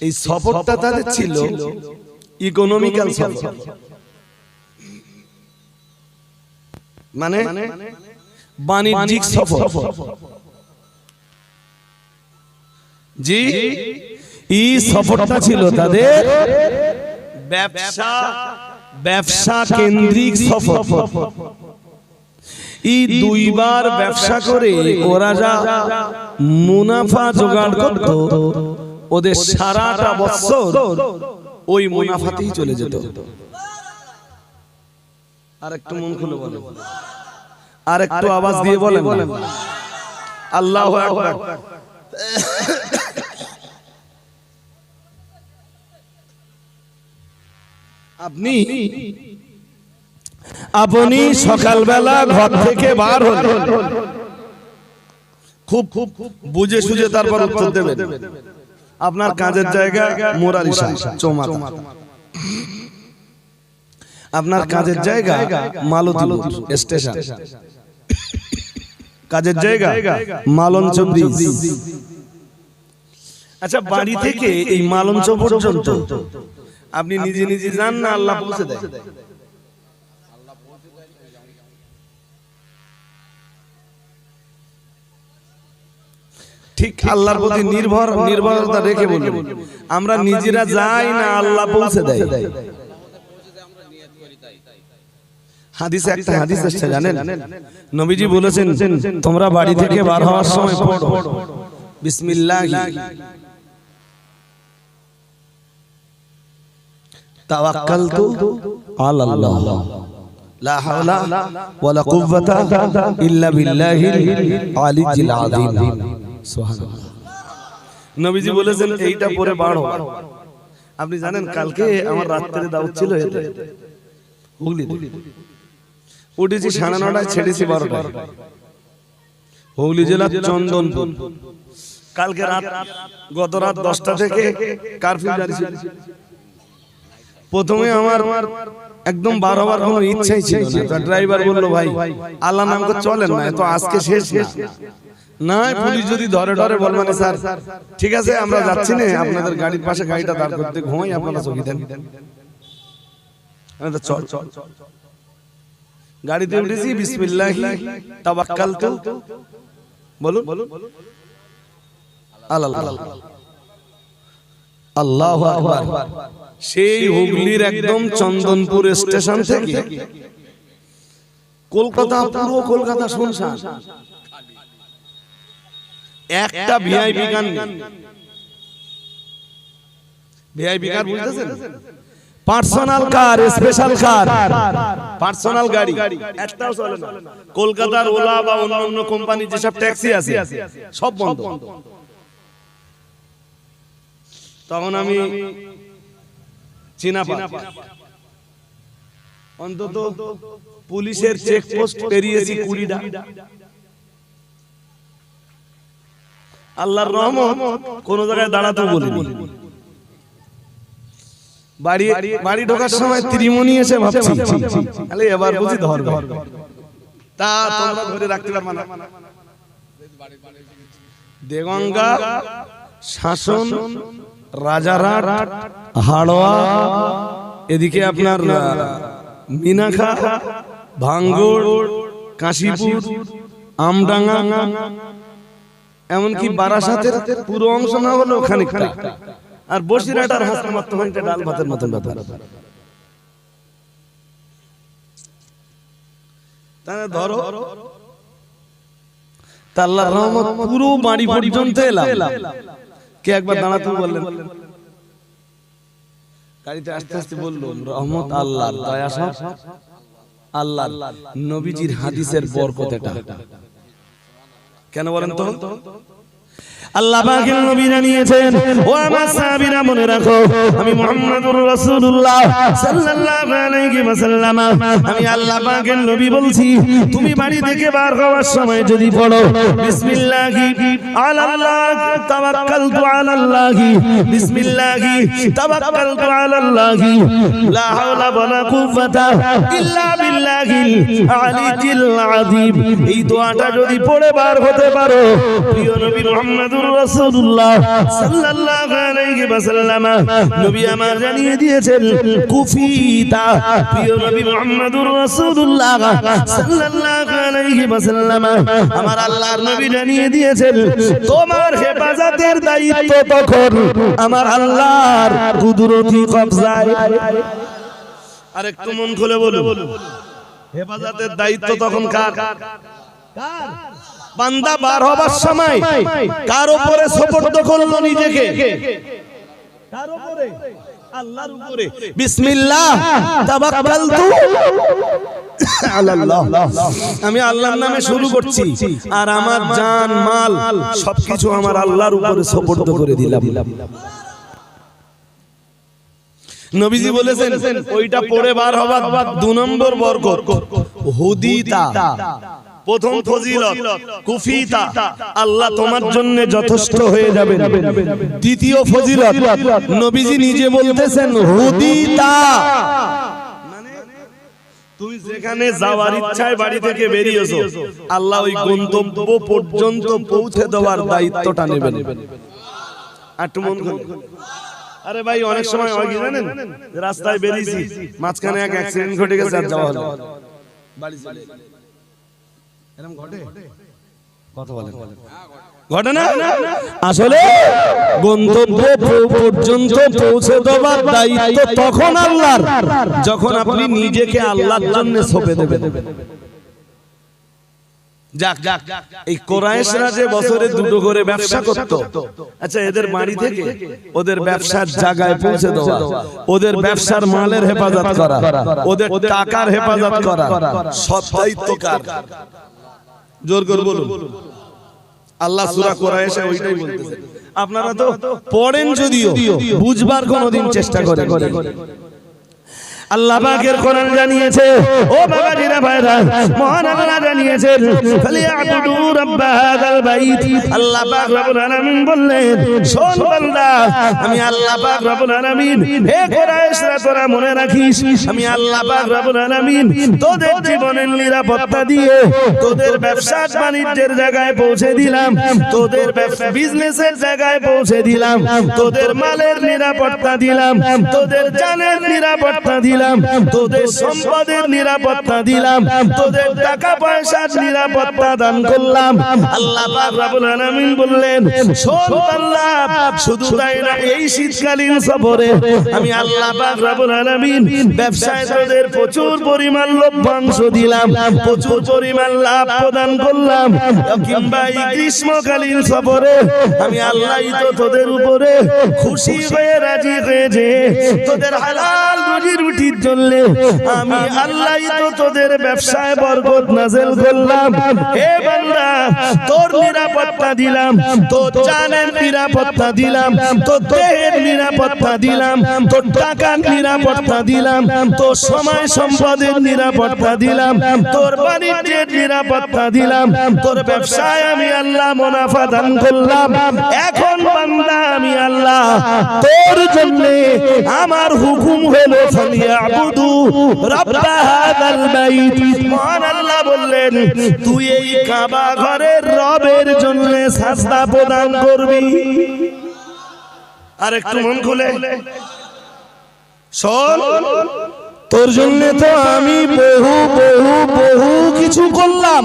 এই সফরটা তাদের ছিল ইকোনমিক্যাল সফর, মানে বাণিজ্যিক সফর। জি, এই সফরটা ছিল তাদের ব্যবসা কেন্দ্রিক সফর। এই দুইবার ব্যবসা করে ওরা যা মুনাফা জোগাড় করত, ওদের সারাটা বছর ওই মুনাফাতেই চলে যেত। আর একটু মন খুলে বলেন, আর একটু আওয়াজ দিয়ে বলেন আল্লাহু আকবার। আপনি সকালবেলা ঘর থেকে বার হলেন, খুব বুঝে সুঝে তারপর উত্তর দেবেন। আপনার কাজের জায়গা মোরালিশা চৌমাথা, আপনার কাজের জায়গা মালতীপুর স্টেশন, কাজের জায়গা মালঞ্চ ব্রিজ। আচ্ছা, বাড়ি থেকে এই মালঞ্চ পর্যন্ত আপনি নিজে নিজে যান না আল্লাহ পৌঁছে দেয়? ঠিক আল্লাহর প্রতি নির্ভরতা রেখে বলুন, আমরা নিজেরা যাই না আল্লাহ পৌঁছে দেয়? হাদিসে একটা হাদিস আছে জানেন, নবীজি বলেছেন তোমরা বাড়ি থেকে বার হওয়ার সময় পড়ো বিসমিল্লাহি তাওয়াক্কালতু আলাল্লাহ লা হাওলা ওয়ালা কুওয়াতা ইল্লা বিল্লাহিল আলিয়্যিল আযীম। সুবহানাল্লাহ। নবীজি বলেছেন এইটা পরে বার হও। আপনি জানেন কালকে আমার রাত্রে দাওয়াত ছিল এতে হুগলি, উঠেছি 9:30, ছেড়েছি 12টায়, হুগলি জেলার চন্দনপুর। কালকে গত রাত 10টা থেকে কারফিউ জারি ছিল। প্রথমে আমার একদম 12 বার কোনো ইচ্ছাই ছিল না। ড্রাইভার বললো ভাই আল্লাহ নাম করে চলেন না, তো আজকে শেষ না, পুলিশ যদি ধরে বলবেন স্যার ঠিক আছে আমরা যাচ্ছি না, আপনাদের গাড়ির পাশে গাড়িটা দাঁড় করতে ঘুমাই, আপনারা চকি দেন। চল গাড়িতে উঠেছি, বিসমিল্লাহি তাওয়াক্কালতু বলুন আলাল্লাহ, আল্লাহু আকবার। সেই হুগলির একদম চন্দনপুর স্টেশন থেকে কলকাতা, পুরো কলকাতা শুনশান, একটা ভিআইপি গান নেই। ভিআইপি কার বুঝতেছেন? পার্সোনাল কার, স্পেশাল কার, পার্সোনাল গাড়ি একটাও চলে না। কলকাতার ওলা বা অন্যান্য কোম্পানি যেসব ট্যাক্সি আছে সব বন্ধ। তখন আমি চিনাপাড়া, অন্তত পুলিশের চেকপোস্ট পেরিয়েছি 20টা। আল্লাহর রহমত, কোন জায়গায় দাঁড়াতে বলিনি। বাড়ি ঢোকার সময় ত্রিমণি এসে ভাবছি তাহলে এবার বুঝি ধরবে, তা তোমরা ধরে রাখতে পারবে না। দেগঙ্গা, শাসন, রাজারহাট, হাড়োয়া, এদিকে আপনার মিনাখা, ভাঙ্গড়, কাশীপুর, আমডাঙ্গা, এমনকি বারাসাতের পুরো অংশ না হলো খানিকটা, আর বসিরহাট আর হাসনাবাদ তো একটা ডাল ভাতের মতন ব্যাপার। তাহলে ধরো আল্লাহর রহমত পুরো বাড়ি পর্যন্ত এলাম। কে একবার দাঁড়াতে বললেন, গাড়িতে আস্তে আস্তে বললো রহমত আল্লাহর, দয়া সব আল্লাহ নবীজির হাদিসের বরকত এটা। কেন বলেন তো? আল্লাহ পাকের নবী জানিয়েছেন, ও আমার সাহাবীরা মনে রাখো, আমি মুহাম্মাদুর রাসূলুল্লাহ সাল্লাল্লাহু আলাইহি ওয়াসাল্লাম, আমি আল্লাহ পাকের নবী বলছি, তুমি বাড়ি থেকে বার হওয়ার সময় যদি পড়ো বিসমিল্লাহি আলাল্লাহ তাওয়াক্কালতু আলাল্লাহি, বিসমিল্লাহি তাওয়াক্কালতু আলাল্লাহি, লা হাওলা ওয়ালা কুওয়াতা ইল্লা বিল্লাহিল আলিয়্যিল আযীম, এই দোয়াটা যদি পড়ে বার হতে পারো, প্রিয় নবী মুহাম্মাদুর রাসূলুল্লাহ সাল্লাল্লাহু আলাইহি ওয়াসাল্লাম নবী আমার জানিয়ে দিয়েছেন কুফিতা, প্রিয় নবী মুহাম্মাদুর রাসূলুল্লাহ সাল্লাল্লাহু আলাইহি ওয়াসাল্লাম আমার আল্লাহর নবী জানিয়ে দিয়েছেন, তোমার হেফাজতের দায়িত্ব তখন আমার আল্লাহর কুদরতি কবজায়। আরেকটু মন খুলে বলুন, হেফাজতের দায়িত্ব তখন কার? বান্দা বার হবার সময় কার উপরে সুপর্দ করলো নিজেকে? কার উপরে? আল্লাহর উপরে। বিসমিল্লাহ তাওয়াক্কালতু আলাল্লাহ, আমি আল্লাহর নামে শুরু করছি আর আমার জান মাল সবকিছু আমার আল্লাহর উপরে সুপর্দ করে দিলাম। নবীজি বলেছেন ওইটা পড়ে বার হবার 2 নম্বর বরকত হুদিতা, প্রথম ফজিলত কুফিতা, আল্লাহ তোমার জন্য যথেষ্ট হয়ে যাবে। দ্বিতীয় ফজিলত নবীজি নিজে বলতেছেন হুদিতা, মানে তুমি যেখানে যাওয়ার ইচ্ছায় বাড়ি থেকে বেরিয়েছো, আল্লাহ ওই গন্তব্য পর্যন্ত পৌঁছে দেওয়ার দায়িত্বটা নেবেন। একটু মন খুলে। আরে ভাই অনেক সময় হয় কি জানেন, রাস্তায় বেরিয়েছি, মাঝখানে এক অ্যাক্সিডেন্ট ঘটে গেছে আর যাওয়া হলো বাড়ি চলে। এরকম ঘটে? কথা বলেন। ঘটে না? আসলে গন্তব্য পর্যন্ত পৌঁছে দেওয়ার দায়িত্ব তখন আল্লাহর, যখন আপনি নিজেকে আল্লাহর জন্য সঁপে দেবেন। যাক, এই কোরাইশরা যে বছরে 2টো করে ব্যবসা করত, আচ্ছা এদের বাড়ি থেকে ওদের ব্যবসার জায়গায় পৌঁছে দেওয়া, ওদের ব্যবসার মালের হেফাজত করা, ওদের টাকার হেফাজত করা, সব দায়িত্ব কার? জোর করে বলুন। আল্লাহ সূরা কোরাইশে ওইটাই বলতেছে। আপনারা তো পড়েন, যদিও বুঝবার কোনদিন চেষ্টা করেন। আল্লাহ পাকের কোরআন জানিয়েছে, ও বাবাজিরা ভাইরা, মহান আল্লাহ জানিয়েছেন ফালিয়াবুদু রাব্ব হাযাল বাইত। আল্লাহ পাক রব্বুল আলামিন বললেন, শোন বান্দা, আমি আল্লাহ পাক রব্বুল আলামিন, হে কুরাইশরা তোরা মনে রাখিস, আমি আল্লাহ পাক রব্বুল আলামিন তোদের জীবনের নিরাপত্তা দিয়ে তোদের ব্যবসা বাণিজ্যের জায়গায় পৌঁছে দিলাম, তোদের ব্যবসা বিজনেসের জায়গায় পৌঁছে দিলাম, তোদের মালের নিরাপত্তা দিলাম, তোদের জানের নিরাপত্তা দিলাম, তোদের সম্পদের নিরাপত্তা দিলাম, তোদের টাকা পয়সার নিরাপত্তা দান করলাম। আল্লাহ পাক রব্বুল আলামিন বললেন, শোন বান্দা, শুধু তাই না, এই শীতকালীন সফরে আমি আল্লাহ পাক রব্বুল আলামিন ব্যবসায় তোদের প্রচুর পরিমাণ লভ্যাংশ দিলাম, প্রচুর পরিমাণ লাভ প্রদান করলাম। কিংবা এই গ্রীষ্মকালীন সফরে আমি আল্লাহই তো তোদের উপরে খুশি হয়ে রাজি হয়েছে, তোদের হালাল রুজি রুটির জন্য আমি আল্লাহই তো তোদের ব্যবসায় বরকত নাযিল করলাম। হে বান্দা, তোর নিরাপত্তা দিলাম, তোর জানের নিরাপত্তা দিলাম, তোর দেহের নিরাপত্তা দিলাম, তোর টাকার নিরাপত্তা দিলাম, তোর সময় সম্পদের নিরাপত্তা দিলাম, তোর বাণিজ্যের নিরাপত্তা দিলাম, তোর ব্যবসায় আমি আল্লাহ মুনাফা দান করলাম। এখন বান্দা, আমি আল্লাহ তোর জন্য আমার হুকুম হলো ফালিয়াবুদু রাব্ব হাযাল বাইত। মহান আল্লাহ বললেন, তুই এই কাবা ঘরের রবের জন্য সাজদা প্রদান করবি। আর একটু মন খুলে শোন, তোর জন্য তো আমি বহু বহু বহু কিছু করলাম।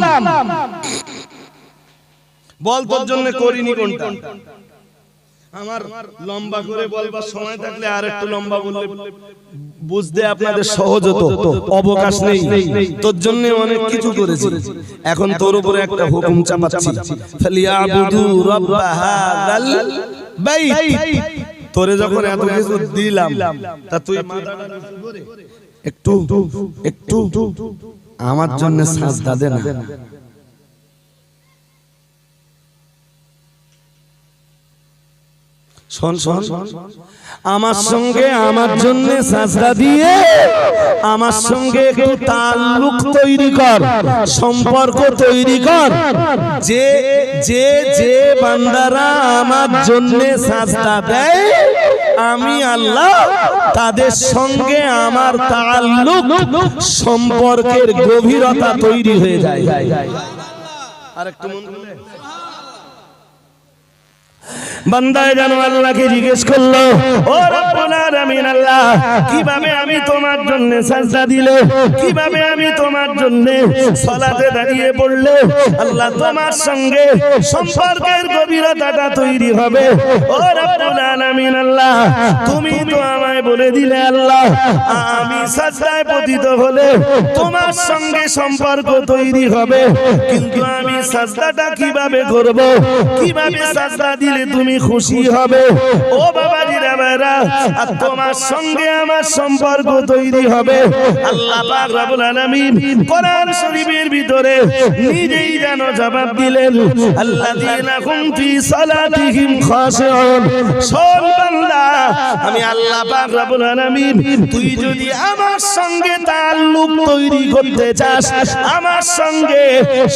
বল, তোর জন্য করিনি কোনটা? আমার লম্বা করে বলবার সময় থাকলে আর একটু লম্বা বললে বুঝতে আপনাদের সহজ হতো, অবকাশ নেই। তোর জন্য অনেক কিছু করেছি, এখন তোর উপরে একটা হুকুম চাপাচ্ছি, ফালিয়াবুদু রাব্ব হাযাল বাইত। তোরে যখন এত কিছু দিলাম, তা তুই মাথাটা নিচু করে একটু একটু আমার জন্য সাজদা দে না। শোন শোন, আমার সঙ্গে আমার জন্য সাজদা দিয়ে আমার সঙ্গে একটু তাল্লুক তৈরি কর, সম্পর্ক তৈরি কর। যে যে যে বান্দারা আমার জন্য সাজদা দেয় আমি আল্লাহ তাদের সঙ্গে আমার তাল্লুক সম্পর্কের গভীরতা তৈরি হয়ে যায়। আরেকটু মন খুলে বান্দায় জানো আল্লাহকে জিজ্ঞেস করলো, ও রব্বুল আলামিন আল্লাহ, কিভাবে আমি তোমার জন্য সাজদা দিলে, কিভাবে আমি তোমার জন্য সালাতে দাঁড়িয়ে পড়লে আল্লাহ তোমার সঙ্গে সম্পর্কের গভীরতাটা তৈরি হবে। ও রব্বুল আলামিন আল্লাহ, তুমি তো আমায় বলে দিলে আল্লাহ আমি সাজদায় পতিত হলে তোমার সঙ্গে সম্পর্ক তৈরি হবে, কিন্তু আমি সাজদাটা কিভাবে করব, কিভাবে সাজদা দিলে তুমি খুশি হবে? ও বাবাজিরা ভাইরা, আর তোমার সঙ্গে আমার সম্পর্ক তৈরি হবে। আল্লাহ পাক রব্বুল আলামিন কোরআন শরীফের ভিতরে নিজেই যেন জবাব দিলেন, আল্লাযীনা হুম ফি সালাতিহিম খাশিউন। শোন বান্দা, আমি আল্লাহ পাক রব্বুল আলামিন, তুই যদি আমার সঙ্গে তাল্লুক তৈরি করতে চাস, আমার সঙ্গে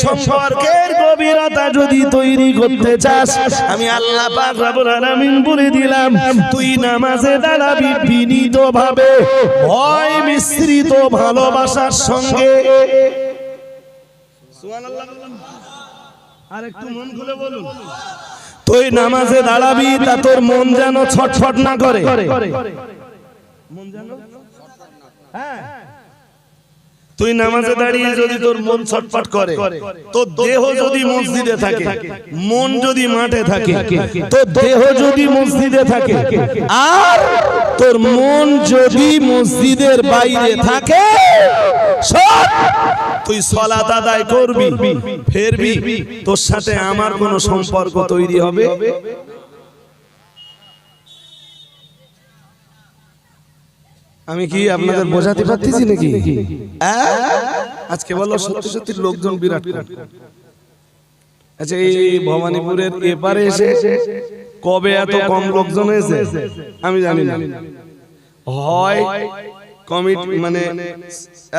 সম্পর্কের গভীরতা যদি তৈরি করতে চাস, আমি আল্লাহ পাক রব্বুল আলামিন বলে দিলাম, তুই নামাজে দাঁড়াবি বিনীতভাবে, ভয় মিশ্রিত ভালোবাসার সঙ্গে। সুবহানাল্লাহ। আরেকটু মন খুলে বলুন, তুই নামাজে দাঁড়াবি তা তোর মন যেন ছটফট না করে। মন যেন, হ্যাঁ, তুই নামাজে দাঁড়িয়ে যদি তোর মন ছটফট করে, তোর দেহ যদি মসজিদে থাকে, মন যদি মাঠে থাকে, তোর দেহ যদি মসজিদে থাকে, আর তোর মন যদি মসজিদের বাইরে থাকে, সব তুই সালাত আদায় করবি, ফিরবি, তোর সাথে আমার কোনো সম্পর্ক তৈরি হবে। আমি কি আপনাদের বোঝাতে পারতেছি নাকি? আজকে বলো সত্যি সত্যি লোকজন বিরাট। আচ্ছা, এই ভবানীপুরের এপারে এসে কবে এত কম লোকজন এসে আমি জানি না। হয় কমিটি মানে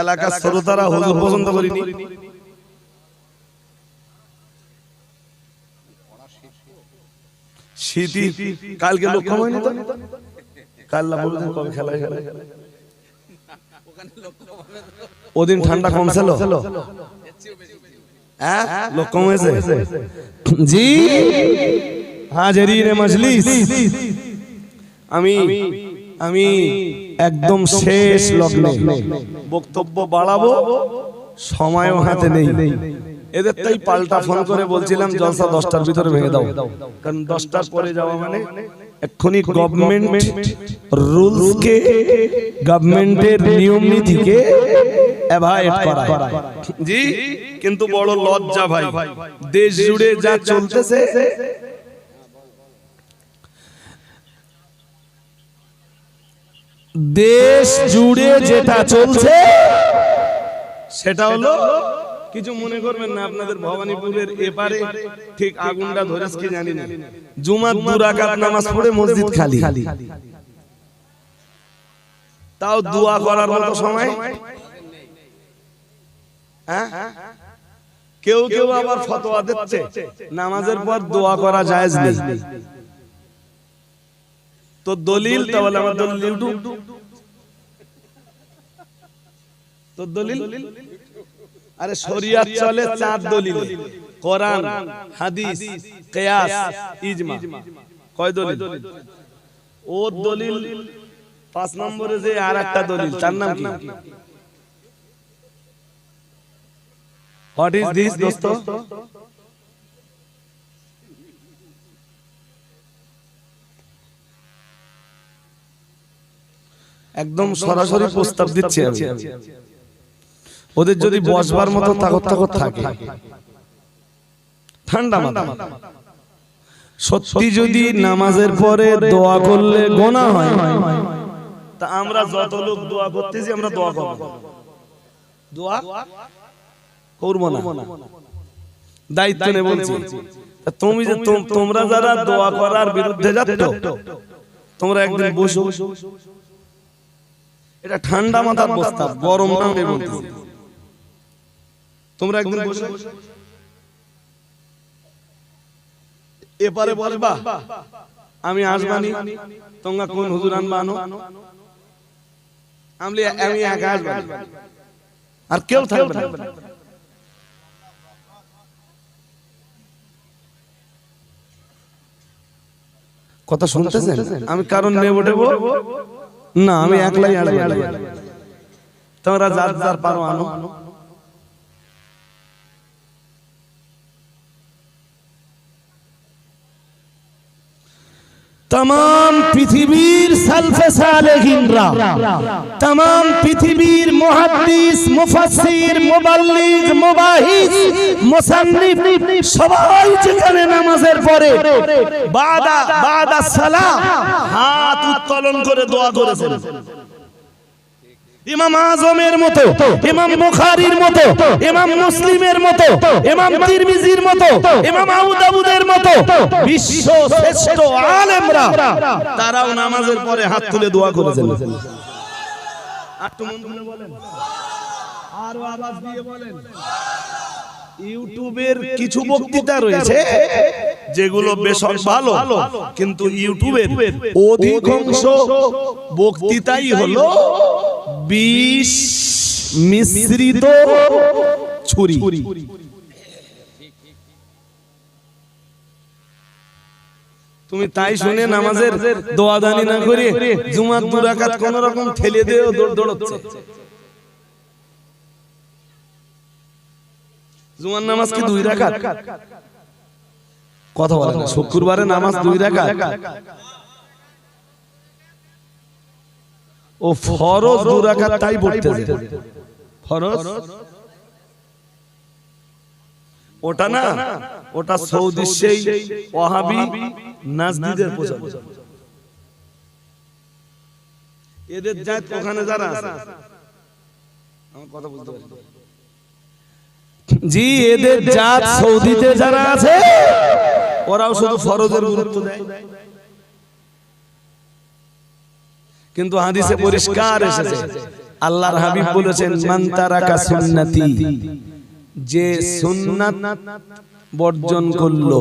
এলাকার শ্রোতারা হুজুর পছন্দ করিনি, শীতি কালকে লোক কম হয়নি তো, কাল্লা বলতেন কবে খেলা খেলা, ওদিন ঠান্ডা কম ছিল, লোক কম হয়েছে। জি হাজিরিনে মজলিস, আমি একদম শেষ লগ্নে বক্তব্য বাড়াবো, সময়ও হাতে নেই। এদের তাই পাল্টা ফোন করে বলছিলাম জলসা 10টার ভিতরে ভেঙে দাও, কারণ 10টার পরে যাওয়া মানে এক্ষুনি গভর্নমেন্ট রুলসকে, গভর্নমেন্টের নিয়ম নীতিকে অ্যাভয়েড করা। জি, কিন্তু বড় লজ্জা ভাই, দেশ জুড়ে যা চলতেছে, দেশ জুড়ে যেটা চলছে সেটা হলো, কিছু মনে করবেন না, আপনাদের ভবানীপুরের এপারে ঠিক আগুনটা ধরেছে কি জানি না, জুমার 2 রাকাত নামাজ পড়ে মসজিদ খালি, তাও দোয়া করার মতো সময়। কেউ কেউ আবার ফতোয়া দিচ্ছে নামাজের পর দোয়া করা জায়েজ নেই। তো দলিল, তাহলে আমার দলিল ইউটিউব, তো দলিল, আরে শরিয়ত চলে 4 দলিল, কোরআন, হাদিস, কিয়াস, ইজমা। কয় দলিল? ও দলিল 5 নম্বরে যে আরেকটা দলিল, তার নাম কি? হোয়াট ইজ দিস দোস্ত? একদম সরাসরি প্রস্তাব দিচ্ছি আমি, ওদের যদি বসবার মতো তাকত থাকে, ঠান্ডা মাথা, সত্যি যদি নামাজের পরে দোয়া করলে গোনাহ হয়, তা আমরা যত লোক দোয়া করতেছি আমরা দোয়া করব, দোয়া করব না, দায়িত্ব নেব বলছি। তুমি যে তোমরা যারা দোয়া করার বিরুদ্ধে যাচ্ছ, তোমরা একদিন বসো, এটা ঠান্ডা মাথার প্রস্তাব, গরম না নেব। তোমরা একদিন বসো, এপারে বলবা আমি আসবানি, তোমরা কোন হুজুর আনবা আনো, আমি একা আসবানি, আর কেউ থাকবে না। কথা শুনতেছেন? আমি কারণ নেব না, আমি একলাই আসবো, তোমরা যার যার পারো আনো। तमाम पृथ्वीर सल्फे सालेहीनरा, तमाम पृथ्वीर मुहद्दिस, मुफस्सिर, मुबल्लिग, मुबाहिस, मुसन्निफ সবাই যেখানে নামাজের পরে বাদা সালাম হাত উত্তোলন করে দোয়া করেছেন। ইমাম আজমের মতো, ইমাম বুখারীর মতো, ইমাম মুসলিমের মতো, ইমাম তিরমিজির মতো, ইমাম আবু দাউদের মতো বিশ্ব শ্রেষ্ঠ আলেমরা তারাও নামাজের পরে হাত তুলে দোয়া করেছেন। একটু মন খুলে বলেন, আর আওয়াজ দিয়ে বলেন। ইউটিউবের কিছু বক্তৃতা রয়েছে যেগুলো বেশ ভালো, কিন্তু ইউটিউবের অধিকাংশ বক্তৃতাই হলো বিষ মিশ্রিত ছুরি। তুমি তাই শুনে নামাজের দোয়াদানি না করে জুমার 2 রাকাত কোন রকম ঠেলে দিয়েও দৌড়চ্ছে। জুমার নামাজ কি 2 রাকাত? কথা বলেন না। শুক্রবারে নামাজ 2 রাকাত, ও ফরজ 2 রাকাত তাই পড়তেছে। ফরজ ওটা না, ওটা সৌদি সেই ওয়াহাবি নাজদীদের পোশাক। এদের জাত ওখানে যারা আছে, আমার কথা বুঝতে পারছেন জি? এদের জাত সৌদিতে যারা আছে ওরাও শুধু ফরজের গুরুত্ব দেয়, কিন্তু হাদিসে পরিষ্কার এসেছে, আল্লাহর হাবিব বলেছেন মান তারাকা সুন্নতি, যে সুন্নাত বর্জন করলো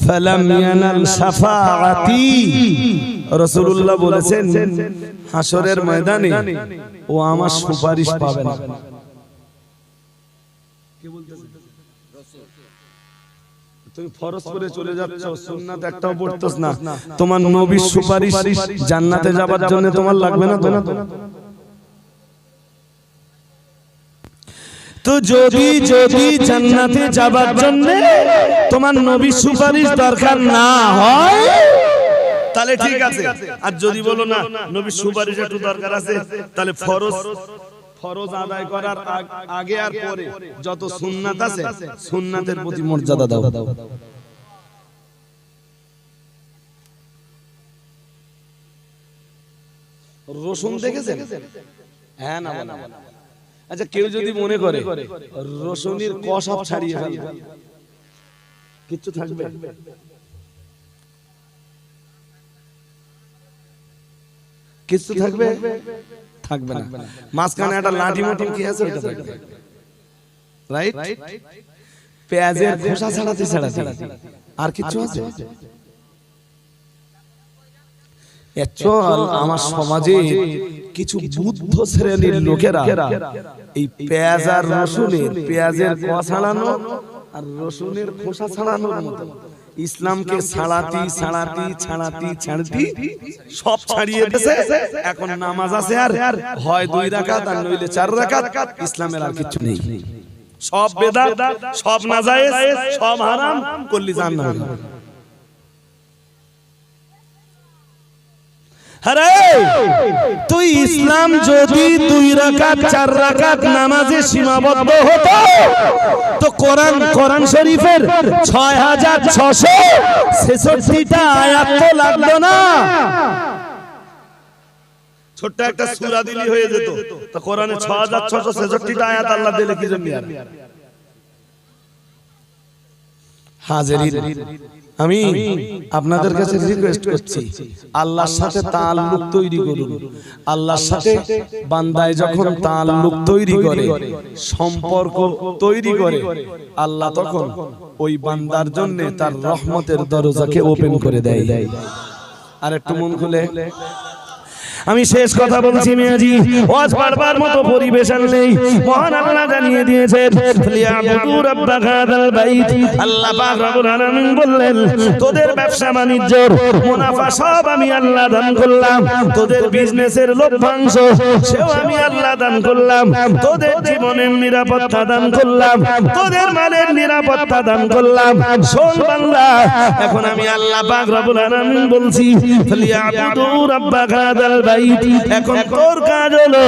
ফালাম ইয়ানাল শাফাআতি, রাসূলুল্লাহ বলেছেন হাসরের ময়দানে ও আমার সুপারিশ পাবে না। কে বলতেছে? রাসূল। তুমি ফরজ করে চলে যাচ্ছ, সুন্নাত একটাও পড়তেছ না, তোমার নবীর সুপারিশ জান্নাতে যাবার জন্য তোমার লাগবে না? তো যদি জান্নাতে যাবার জন্য তোমার নবীর সুপারিশ দরকার না হয় তাহলে ঠিক আছে, আর যদি বলো না নবীর সুপারিশ একটু দরকার আছে, তাহলে ফরজ আদায় করার আগে আর পরে যত সুন্নাত আছে সুন্নাতের প্রতি মর্যাদা দাও। রসুন দেখেছেন? হ্যাঁ না বলা। আচ্ছা, কেউ যদি মনে করে রসুনের কষাপ ছাড়িয়ে ফেলবে, কিচ্ছু থাকবে? কিচ্ছু থাকবে? থাকবে না। মাঝখানে একটা লাঠি মতন কি আছে ওটা থাকবে, রাইট? পেঁয়াজের খোসা ছাড়াতে আর কিছু আছে? আমার সমাজে কিছু বুদ্ধ শ্রেণীর লোকেরা এই পেঁয়াজ আর রসুনের, পেঁয়াজের কোয়া ছাড়ানো আর রসুনের খোসা ছাড়ানোর মতো ইসলামকে ছাড়াতি সব ছাড়িয়ে দিয়েছে। এখন নামাজ আছে আর হয় 2 রাকাত আর নইলে 4 রাকাত, ইসলামের আর কিছু নেই। সব বেদাত, সব নাজায়েজ, সব হারাম করলি জান্নাত। আরে তুই ইসলাম যদি 2 রাকাত 4 রাকাত নামাজে সীমাবদ্ধ হতো তো কোরআন শরীফের 6666টা আয়াত তো লাগতো না। ছোট্ট একটা সূরা দিলি হয়ে যেত, তো কোরআনে 6666টা আয়াত আল্লাহ দিলে কি জন্য? হাজিরিন, আমি আপনাদের কাছে রিকোয়েস্ট করছি, আল্লাহর সাথে তাআল্লুক তৈরি করুন। আল্লাহর সাথে বান্দায় যখন তাআল্লুক তৈরি করে, সম্পর্ক তৈরি করে, আল্লাহ তখন ওই বান্দার জন্য তার রহমতের দরজাকে ওপেন করে দেয়। আর একটু মন খুলে আমি শেষ কথা বলছি মিয়াজি, ওয়াজ বারবার মতো পরিবেশন নেই। মহান আল্লাহ জানিয়ে দিয়েছেন লিয়াবুদু রাব্ব হাযাল বাইত। আল্লাহ পাক রব্বুল আলামিন বললেন, তোদের ব্যবসা বাণিজ্য মুনাফা সব আমি আল্লাহ দান করলাম, তোদের বিজনেসের লভ্যাংশ সেও আমি আল্লাহ দান করলাম, তোদের জীবনের নিরাপত্তা দান করলাম, তোদের মালের নিরাপত্তা দান করলাম। শোন বান্দা, এখন আমি আল্লাহ পাক রব্বুল আলামিন বলছি লিয়াবুদু রাব্ব হাযাল বাইত। এখন তোর কাজ হলো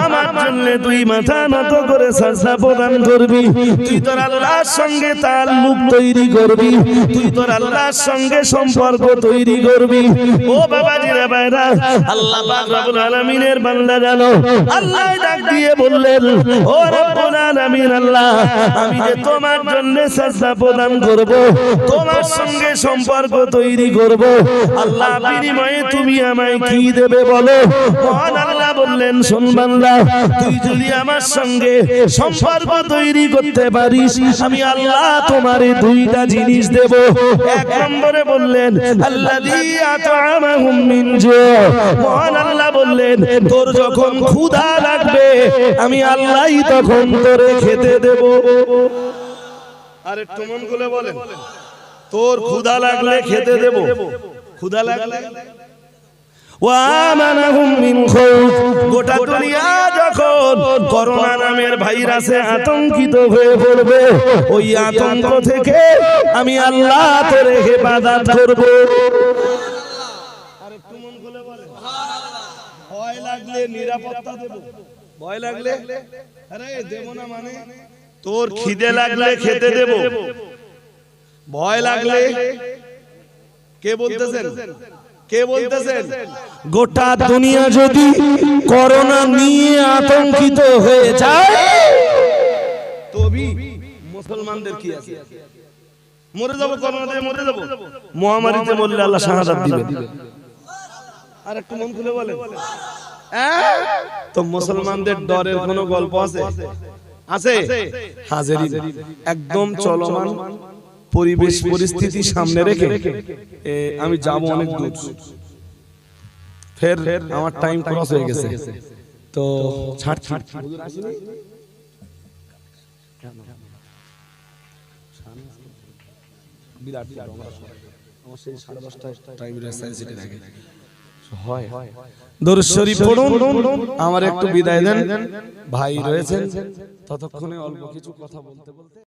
আমার জন্য তুই মাথা নত করে সাজদা প্রদান করবি, তুই তোর আল্লাহর সঙ্গে তাআল্লুক তৈরি করবি, তুই তোর আল্লাহর সঙ্গে সম্পর্ক তৈরি করবি। ও বাবাজিরা ভাইরা, আল্লাহ পাক রব্বুল আলামিনের বান্দা জানো, আল্লাহ ডাক দিয়ে বললেন, ও রব্বুল আলামিন আল্লাহ, আমি যে তোমার জন্য সাজদা প্রদান করব, তোমার সঙ্গে সম্পর্ক তৈরি করব, আল্লাহ বিনিময়ে তুমি আমায় কি দেবে বলো? মহান আল্লাহ বললেন, শোন বান্দা, তুই যদি আমার সঙ্গে সম্পর্ক তৈরি করতে পারিস, আমি আল্লাহ তোমারে দুইটা জিনিস দেব। এক নম্বরে বললেন আল্লাযী আত'আমাহুম মিন জু'। মহান আল্লাহ বললেন, তোর যখন ক্ষুধা লাগবে আমি আল্লাহই তখন তোরে খেতে দেব। আর একটু মন খুলে বলেন, তোর ক্ষুধা লাগলে খেতে দেব। ক্ষুধা লাগলে ওয়ামানাহুম মিন খাউফ। গোটা দুনিয়া যখন করোনা নামের ভাইরাসে আতঙ্কিত হয়ে পড়বে, ওই আতঙ্ক থেকে আমি আল্লাহ তোরে হেফাজত করব। আর একটু মন খুলে বলেন, ভয় লাগলে নিরাপত্তা দেব। ভয় লাগলে আরে দেব না মানে, তোর খিদে লাগলে খেতে দেব। ভয় লাগলে কে বলতেছেন? কে বলতেছেন? গোটা দুনিয়া যদি করোনা নিয়ে আতঙ্কিত হয়ে যায়, তবে মুসলমানদের কি আছে? মরে যাব, করোনাতে মরে যাব, মহামারীতে মরলে আল্লাহ শাহাদাত দিবেন। আর একটু মন খুলে বলেন, তো মুসলমানদের ডরের কোনো গল্প আছে? আছে। হাজিরিন, একদম চলমান পরিবেশ পরিস্থিতি সামনে রেখে আমি যাব অনেক দূর, ফের আমার টাইম ক্রস হয়ে গেছে, তো ছাড় দরুদ শরীফ পড়ুন, আমার একটু বিদায় দেন। ভাই রয়েছেন, ততক্ষণে অল্প কিছু কথা বলতে বলতে